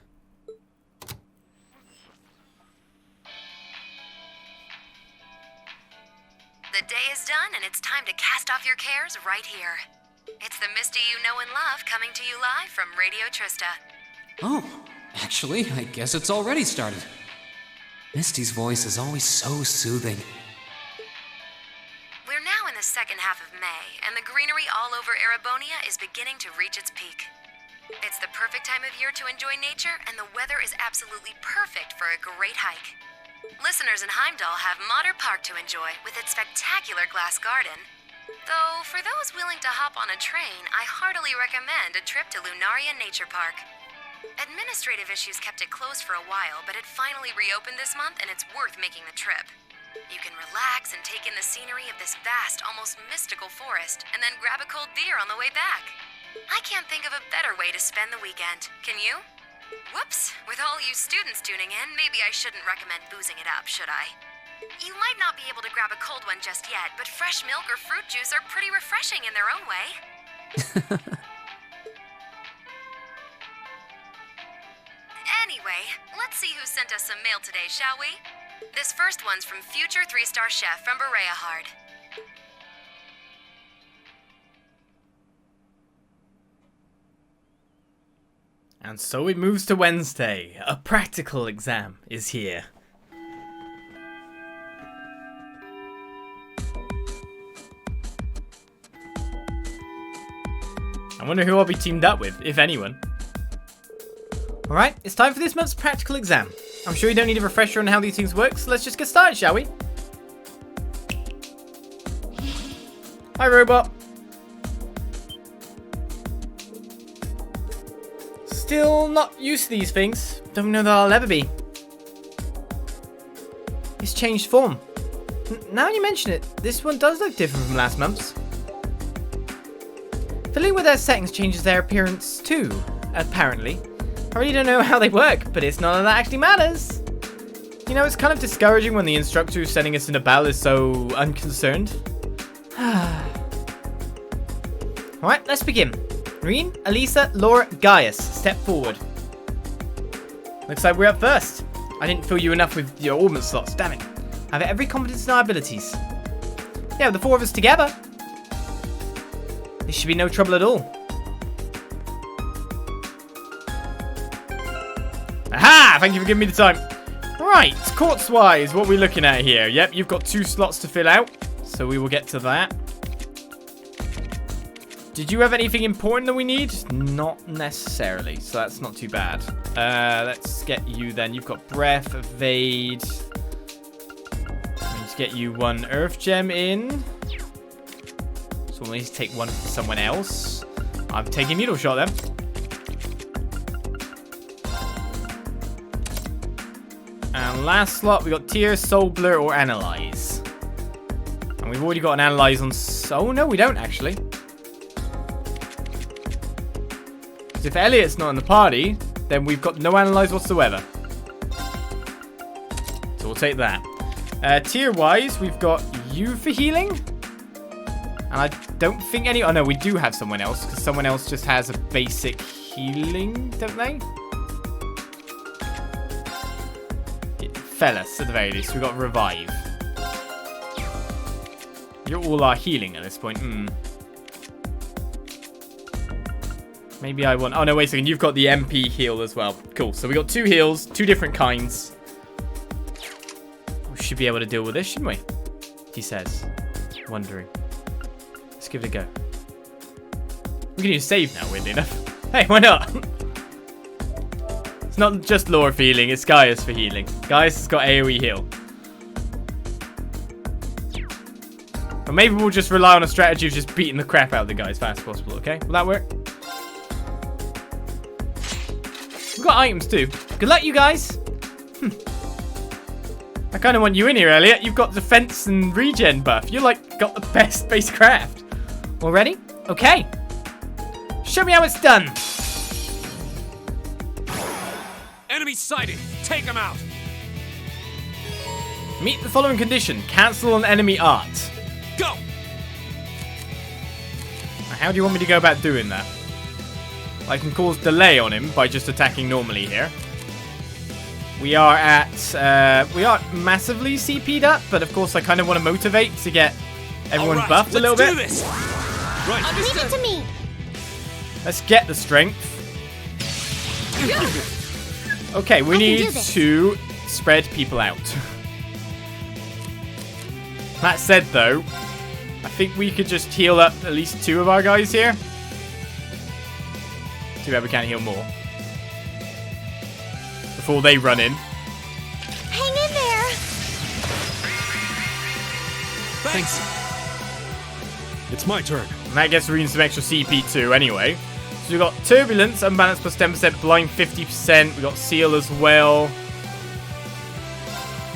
The day is done and it's time to cast off your cares right here. It's the Misty you know and love coming to you live from Radio Trista. Oh, actually, I guess it's already started. Misty's voice is always so soothing. We're now in the second half of May, and the greenery all over Erebonia is beginning to reach its peak. It's the perfect time of year to enjoy nature, and the weather is absolutely perfect for a great hike. Listeners in Heimdall have Modder Park to enjoy with its spectacular glass garden. Though, for those willing to hop on a train, I heartily recommend a trip to Lunaria Nature Park. Administrative issues kept it closed for a while, but it finally reopened this month and it's worth making the trip. You can relax and take in the scenery of this vast, almost mystical forest, and then grab a cold beer on the way back. I can't think of a better way to spend the weekend, can you? Whoops, with all you students tuning in, maybe I shouldn't recommend boozing it up, should I? You might not be able to grab a cold one just yet, but fresh milk or fruit juice are pretty refreshing in their own way. Anyway, let's see who sent us some mail today, shall we? This first one's from future 3-star chef from Bereahard. And so it moves to Wednesday. A practical exam is here. I wonder who I'll be teamed up with, if anyone. Alright, it's time for this month's practical exam. I'm sure you don't need a refresher on how these things work, so let's just get started, shall we? Hi, robot. Still not used to these things. Don't know that I'll ever be. It's changed form. Now you mention it, this one does look different from last month's. Fiddling with their settings changes their appearance too, apparently. I really don't know how they work, but it's none of that actually matters. You know, it's kind of discouraging when the instructor who's sending us in a battle is so unconcerned. Alright, let's begin. Rean, Alisa, Laura, Gaius, step forward. Looks like we're up first. I didn't fill you enough with your ordnance slots, damn it. I have every confidence in our abilities. Yeah, with the four of us together, this should be no trouble at all. Aha! Thank you for giving me the time. Right, courts-wise, what are we looking at here? Yep, you've got 2 slots to fill out, so we will get to that. Did you have anything important that we need? Not necessarily, so that's not too bad. Let's get you then. You've got breath, evade. Let's get you 1 earth gem in. So we'll need to take 1 for someone else. I'm taking needle shot then. And last slot, we got Tear, Soul Blur, or Analyze. And we've already got an Analyze on... Oh, no, we don't, actually. Because if Elliot's not in the party, then we've got no Analyze whatsoever. So we'll take that. Tier-wise, we've got you for healing. And I don't think any... Oh, no, we do have someone else. Because someone else just has a basic healing, don't they? Fellas, at the very least. We've got Revive. You're all our healing at this point. Maybe I want... Oh, no, wait a second. You've got the MP heal as well. Cool. So we got 2 heals, 2 different kinds. We should be able to deal with this, shouldn't we? He says, wondering. Let's give it a go. We can use save now, weirdly enough. Hey, why not? It's not just Laura for healing, it's Gaius for healing. Gaius has got AoE heal. Or maybe we'll just rely on a strategy of just beating the crap out of the guy as fast as possible, okay? Will that work? We've got items too. Good luck, you guys. I kind of want you in here, Elliot. You've got defense and regen buff. You're like got the best base craft. All ready? Okay. Show me how it's done. Enemy sighted! Take him out! Meet the following condition. Cancel an enemy art. Go! How do you want me to go about doing that? I can cause delay on him by just attacking normally here. We are at... we are massively CP'd up, but of course I kind of want to motivate to get everyone buffed a little bit. Let's do this! Right, Leave it to me. Let's get the strength. Okay, we need to spread people out. That said, though, I think we could just heal up at least 2 of our guys here. Too bad we can't heal more. Before they run in. Hang in there. Thanks. It's my turn. And that gets Rean some extra CP too, anyway. So we've got Turbulence, Unbalance plus 10%, Blind 50%. We've got Seal as well.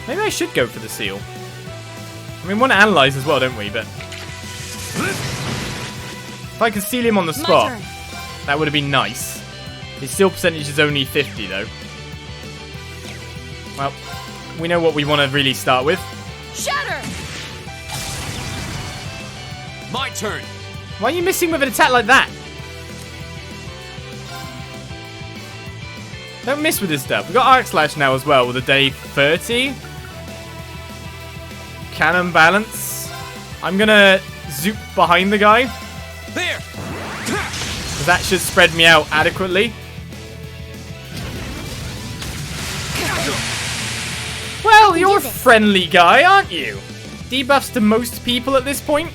Maybe I should go for the Seal. I mean, we want to Analyze as well, don't we? But if I can seal him on the spot, that would have been nice. His Seal percentage is only 50, though. Well, we know what we want to really start with. Shatter. My turn! Why are you missing with an attack like that? Don't miss with this stuff. We've got Arc Slash now as well with a day 30. Cannon Balance. I'm going to zoop behind the guy. There! Because that should spread me out adequately. Well, you're a friendly guy, aren't you? Debuffs to most people at this point.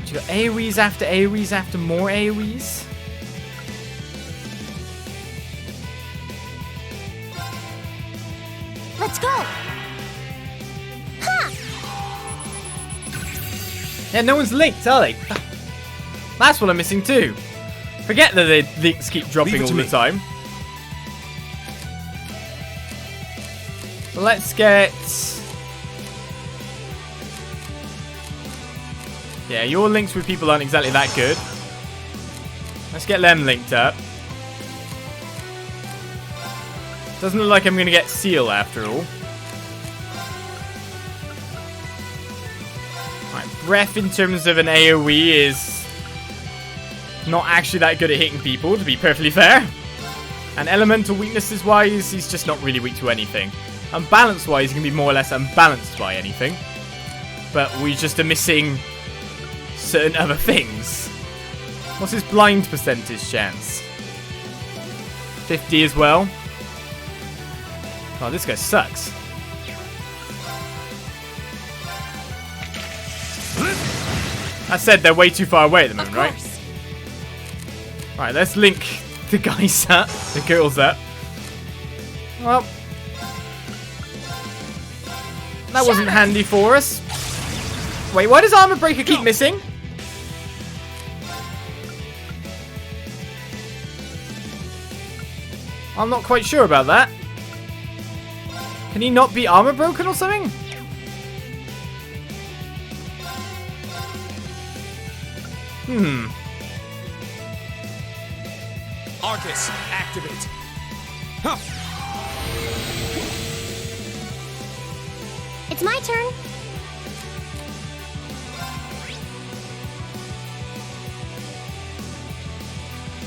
You got AoEs after more AoEs. Let's go. Ha! Yeah, no one's linked, are they? That's what I'm missing too. Forget that the links keep dropping all the time. So let's get... Yeah, your links with people aren't exactly that good. Let's get them linked up. Doesn't look like I'm going to get Seal after all. Right, Breath in terms of an AoE is not actually that good at hitting people, to be perfectly fair. And Elemental weaknesses wise, he's just not really weak to anything. Unbalanced wise, he can be more or less unbalanced by anything. But we just are missing certain other things. What's his blind percentage chance? 50 as well. Oh, this guy sucks. I said they're way too far away at the moment, right? course. Right, let's link the guys up, the girls up. Well, that wasn't handy for us. Wait, why does Armor Breaker keep missing? I'm not quite sure about that. Can he not be armor broken or something? Arcus, activate. Huh. It's my turn.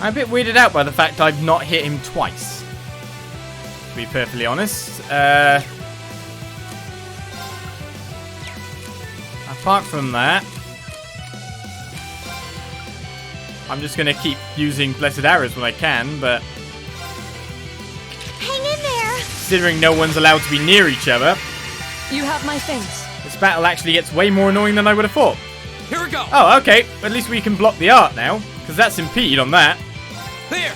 I'm a bit weirded out by the fact I've not hit him twice. To be perfectly honest. Apart from that, I'm just going to keep using Blessed Arrows when I can, but Hang in there. considering no one's allowed to be near each other, You have my thanks. this battle actually gets way more annoying than I would have thought. Here we go. Oh, okay. At least we can block the art now, because that's impede on that. There.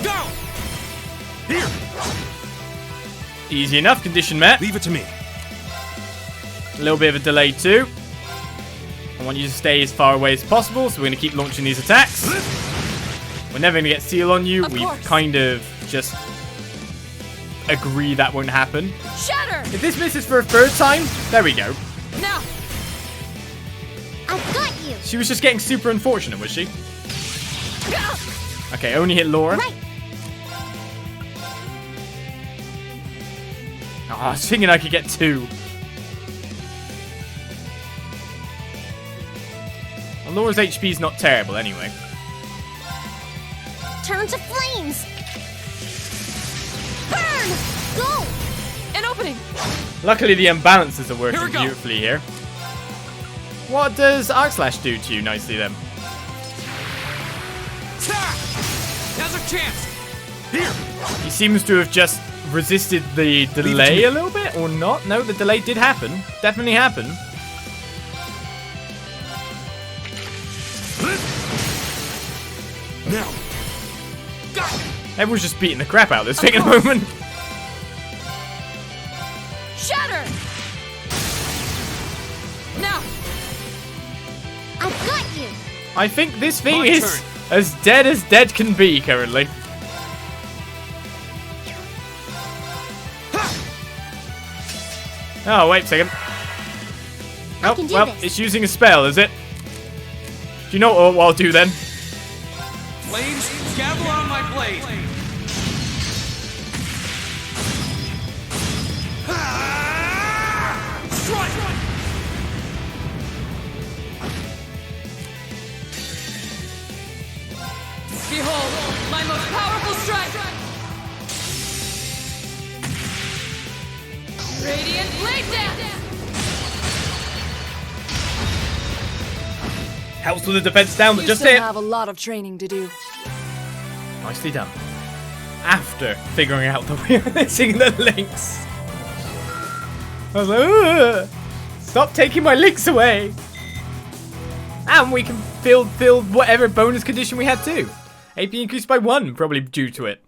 Go. Here. Easy enough, condition met. Leave it to me. A little bit of a delay too. I want you to stay as far away as possible, so we're going to keep launching these attacks. We're never going to get seal on you. Of We course. kind of just agree that won't happen. Shatter! If this misses for a third time, there we go. Now! I've got you. She was just getting super unfortunate, was she? Okay, only hit Laura. Right. Oh, I was thinking I could get 2. Well, Laura's HP is not terrible anyway. Turn to flames. Burn. Go. An opening! Luckily, the imbalances are working Here we go. beautifully here. What does Arc Slash do to you nicely then? Now's our chance. Here. He seems to have just resisted the delay a little bit, or not? No, the delay did happen. Definitely happened. Now. Go. Everyone's just beating the crap out of this thing at the moment. Shatter! Now! I've got you. I think this thing My is turn. as dead can be currently. Oh, wait a second. Oh, can do well, this. it's using a spell, is it? Do you know what I'll do then? Flames, gather on my blade. Strike. Behold, my most powerful strike! Radiant Blade Dance! Helps with the defense down, but You just still hit. have a lot of training to do. Nicely done. After figuring out that we were missing the links. I was like, ugh, stop taking my links away. And we can fill whatever bonus condition we had too. AP increased by 1, probably due to it.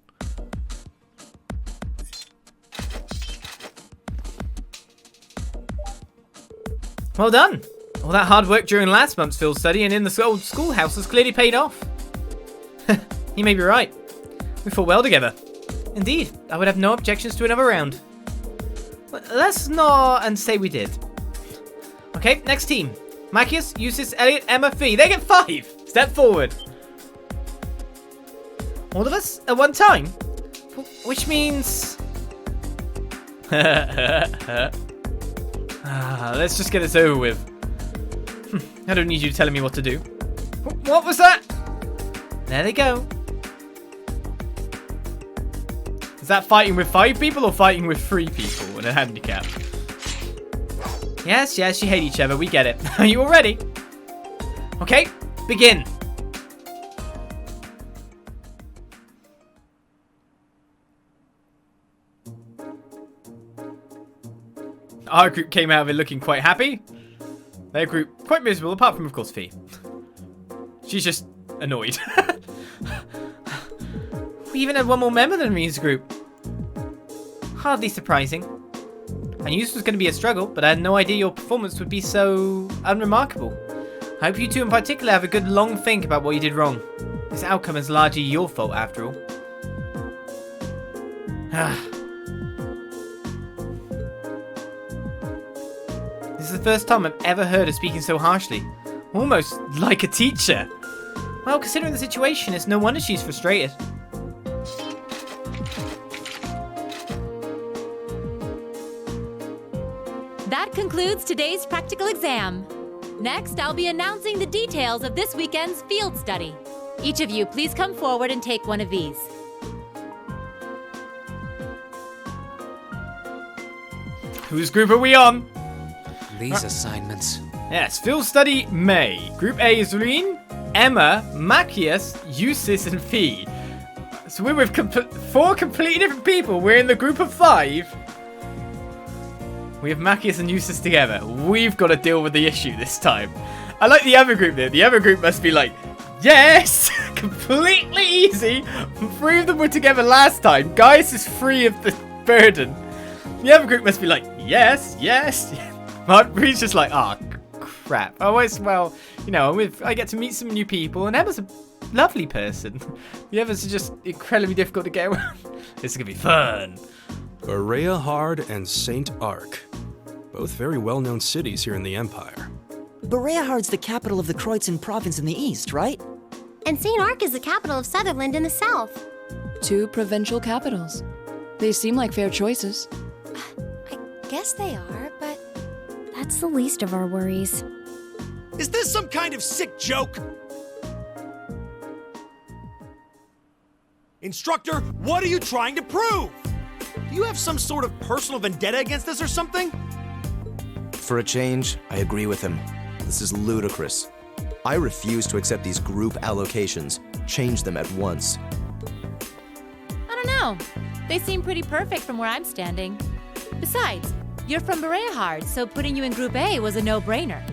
Well done. All that hard work during last month's field study and in the old schoolhouse has clearly paid off. You may be right. We fought well together. Indeed, I would have no objections to another round. Let's not and say we did. Okay, next team. Machias, Jusis, Elliot, Emma, Fee. They get 5. Step forward. All of us at one time? Which means... let's just get this over with. I don't need you telling me what to do. What was that? There they go. Is that fighting with 5 people or fighting with 3 people in a handicap? Yes, you hate each other. We get it. Are you all ready? Okay, begin. Our group came out of it looking quite happy. Their group quite miserable, apart from, of course, Fee. She's just annoyed. We even had one more member than Rean's group. Hardly surprising. I knew this was going to be a struggle, but I had no idea your performance would be so unremarkable. I hope you two in particular have a good long think about what you did wrong. This outcome is largely your fault, after all. This is the first time I've ever heard her speaking so harshly. Almost like a teacher. Well, considering the situation, it's no wonder she's frustrated. That concludes today's practical exam. Next, I'll be announcing the details of this weekend's field study. Each of you, please come forward and take one of these. Whose group are we on? These assignments. Yes, field study May. Group A is Rean, Emma, Machias, Jusis, and Fee. So we're with 4 completely different people. We're in the group of 5. We have Machias and Jusis together. We've got to deal with the issue this time. I like the other group there. The other group must be like, yes! Completely easy. 3 of them were together last time. Gaius is free of the burden. The other group must be like, yes, yes. Rean's just like, oh, crap. Oh, well, you know, I get to meet some new people, and Emma's a lovely person. The others are just incredibly difficult to get around. This is going to be fun. Berea Hard and St. Arc. Both very well-known cities here in the Empire. Berea Hard's the capital of the Kreutzen province in the east, right? And St. Arc is the capital of Sutherland in the south. 2 provincial capitals. They seem like fair choices. I guess they are, but that's the least of our worries. Is this some kind of sick joke? Instructor, what are you trying to prove? Do you have some sort of personal vendetta against us or something? For a change, I agree with him. This is ludicrous. I refuse to accept these group allocations. Change them at once. I don't know. They seem pretty perfect from where I'm standing. Besides, you're from Berea Hard, so putting you in Group A was a no-brainer.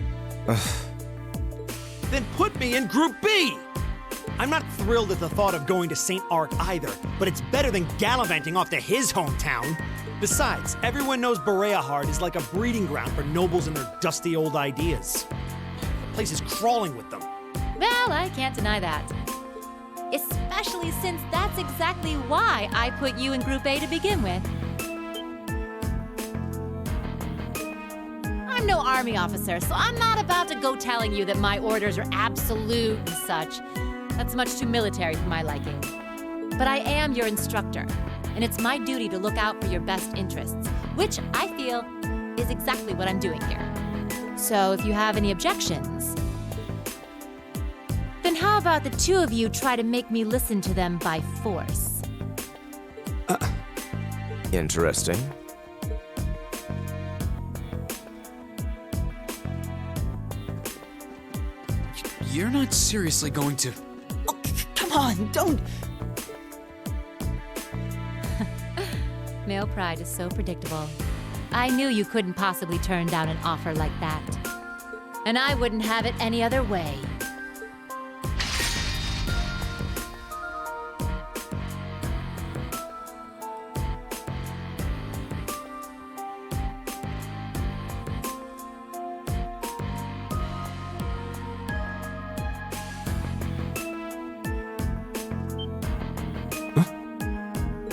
Then put me in Group B! I'm not thrilled at the thought of going to St. Arc either, but it's better than gallivanting off to his hometown. Besides, everyone knows Berea Hard is like a breeding ground for nobles and their dusty old ideas. The place is crawling with them. Well, I can't deny that. Especially since that's exactly why I put you in Group A to begin with. I'm no army officer, so I'm not about to go telling you that my orders are absolute and such. That's much too military for my liking. But I am your instructor, and it's my duty to look out for your best interests, which I feel is exactly what I'm doing here. So if you have any objections, then how about the 2 of you try to make me listen to them by force? Interesting. You're not seriously going to... Oh, come on, don't... Male pride is so predictable. I knew you couldn't possibly turn down an offer like that. And I wouldn't have it any other way.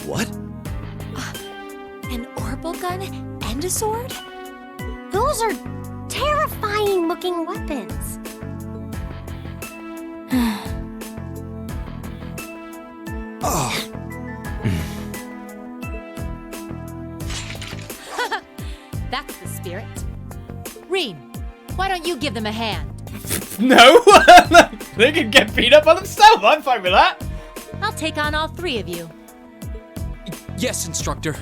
What? An orbital gun and a sword? Those are terrifying-looking weapons. Oh. That's the spirit. Rean, why don't you give them a hand? No! They can get beat up by themselves. I'm fine with that. I'll take on all 3 of you. Yes, Instructor.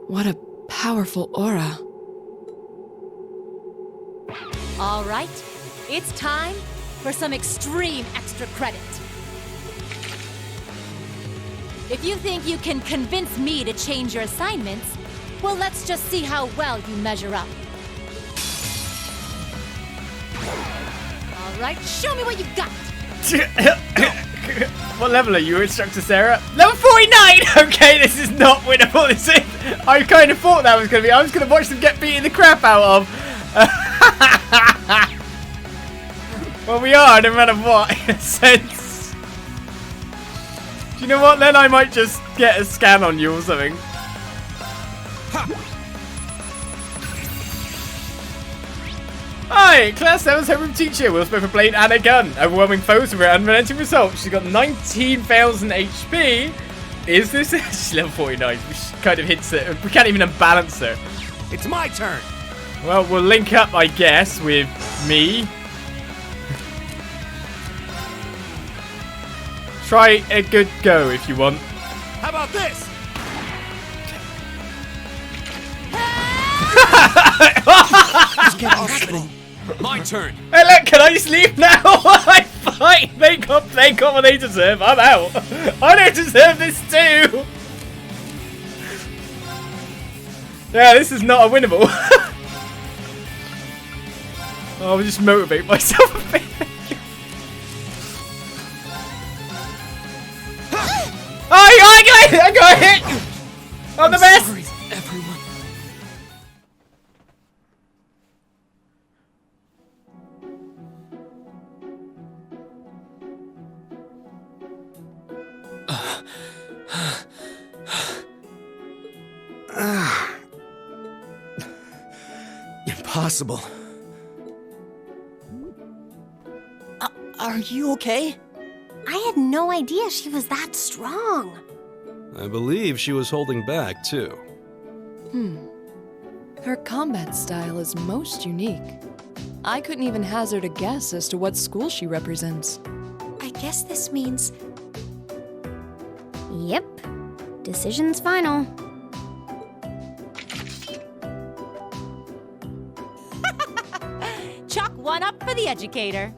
What a powerful aura. All right, it's time for some extreme extra credit. If you think you can convince me to change your assignments, well, let's just see how well you measure up. All right, show me what you got. What level are you, Instructor Sarah? Level 49! Okay, this is not winnable. This is. I kind of thought that was going to be. I was going to watch them get beaten the crap out of. Well, we are, no matter what, in a sense. Do you know what? Then I might just get a scan on you or something. Hi, class 7's homeroom teacher. Will's both a blade and a gun. Overwhelming foes with her unrelenting results. She's got 19,000 HP. Is this? She's level 49, which kind of hints it. We can't even unbalance her. It's my turn. Well, we'll link up, I guess, with me. Try a good go if you want. How about this? My turn. Hey, look, can I just leave now? I'm fine. They got what they deserve. I'm out. I don't deserve this too. Yeah, this is not a winnable. I'll just motivate myself a bit. I got hit. I'm the best. Sorry, everyone. Impossible. Are you okay? I had no idea she was that strong. I believe she was holding back, too. Her combat style is most unique. I couldn't even hazard a guess as to what school she represents. I guess this means... Yep. Decision's final. Chalk one up for the educator.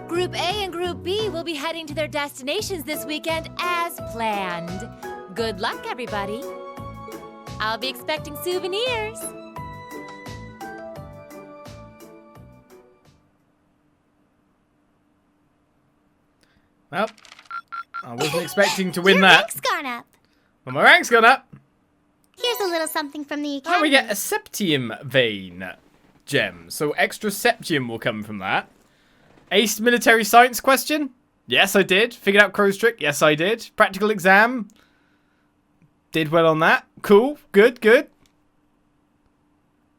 Group A and Group B will be heading to their destinations this weekend as planned. Good luck, everybody. I'll be expecting souvenirs. Well, I wasn't expecting to win Your that. rank's gone up. Well, my rank's gone up. Here's a little something from the academy. And we get a septium vein gem. So extra septium will come from that. Aced military science question? Yes, I did. Figured out crow's trick? Yes, I did. Practical exam? Did well on that. Cool. Good, good.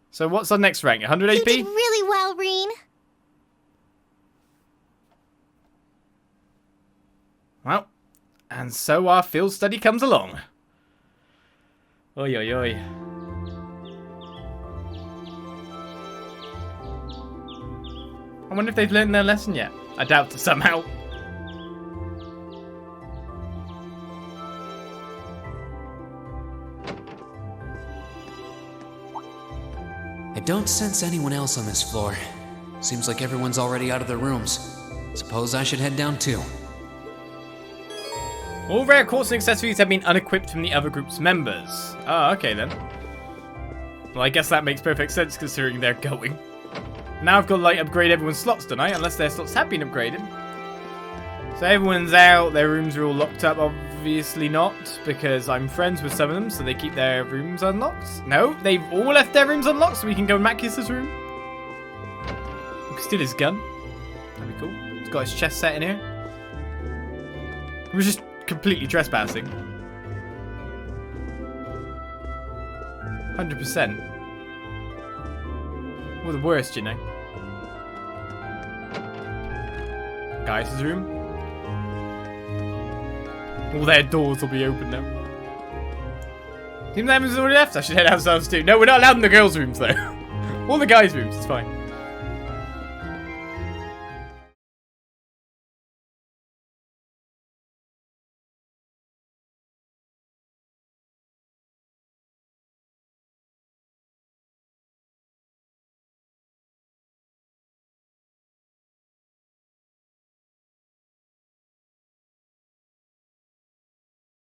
So what's our next rank? 100 AP? You did really well, Rean. Well, and so our field study comes along. Oi, oi, oi. I wonder if they've learned their lesson yet. I doubt it somehow. I don't sense anyone else on this floor. Seems like everyone's already out of their rooms. Suppose I should head down too. All rare quartz and accessories have been unequipped from the other group's members. Ah, okay then. Well, I guess that makes perfect sense considering they're going. Now I've got to like upgrade everyone's slots, don't I? Unless their slots have been upgraded. So everyone's out, their rooms are all locked up. Obviously not, because I'm friends with some of them, so they keep their rooms unlocked. No, they've all left their rooms unlocked, so we can go in Machias' room. We can steal his gun. That'd be cool. He's got his chest set in here. We're just completely trespassing. 100%. We're the worst, you know. Gaius' room. All their doors will be open now. Team Lemon's already left. I should head ourselves too. No, we're not allowed in the girls' rooms though. All the guys' rooms, it's fine.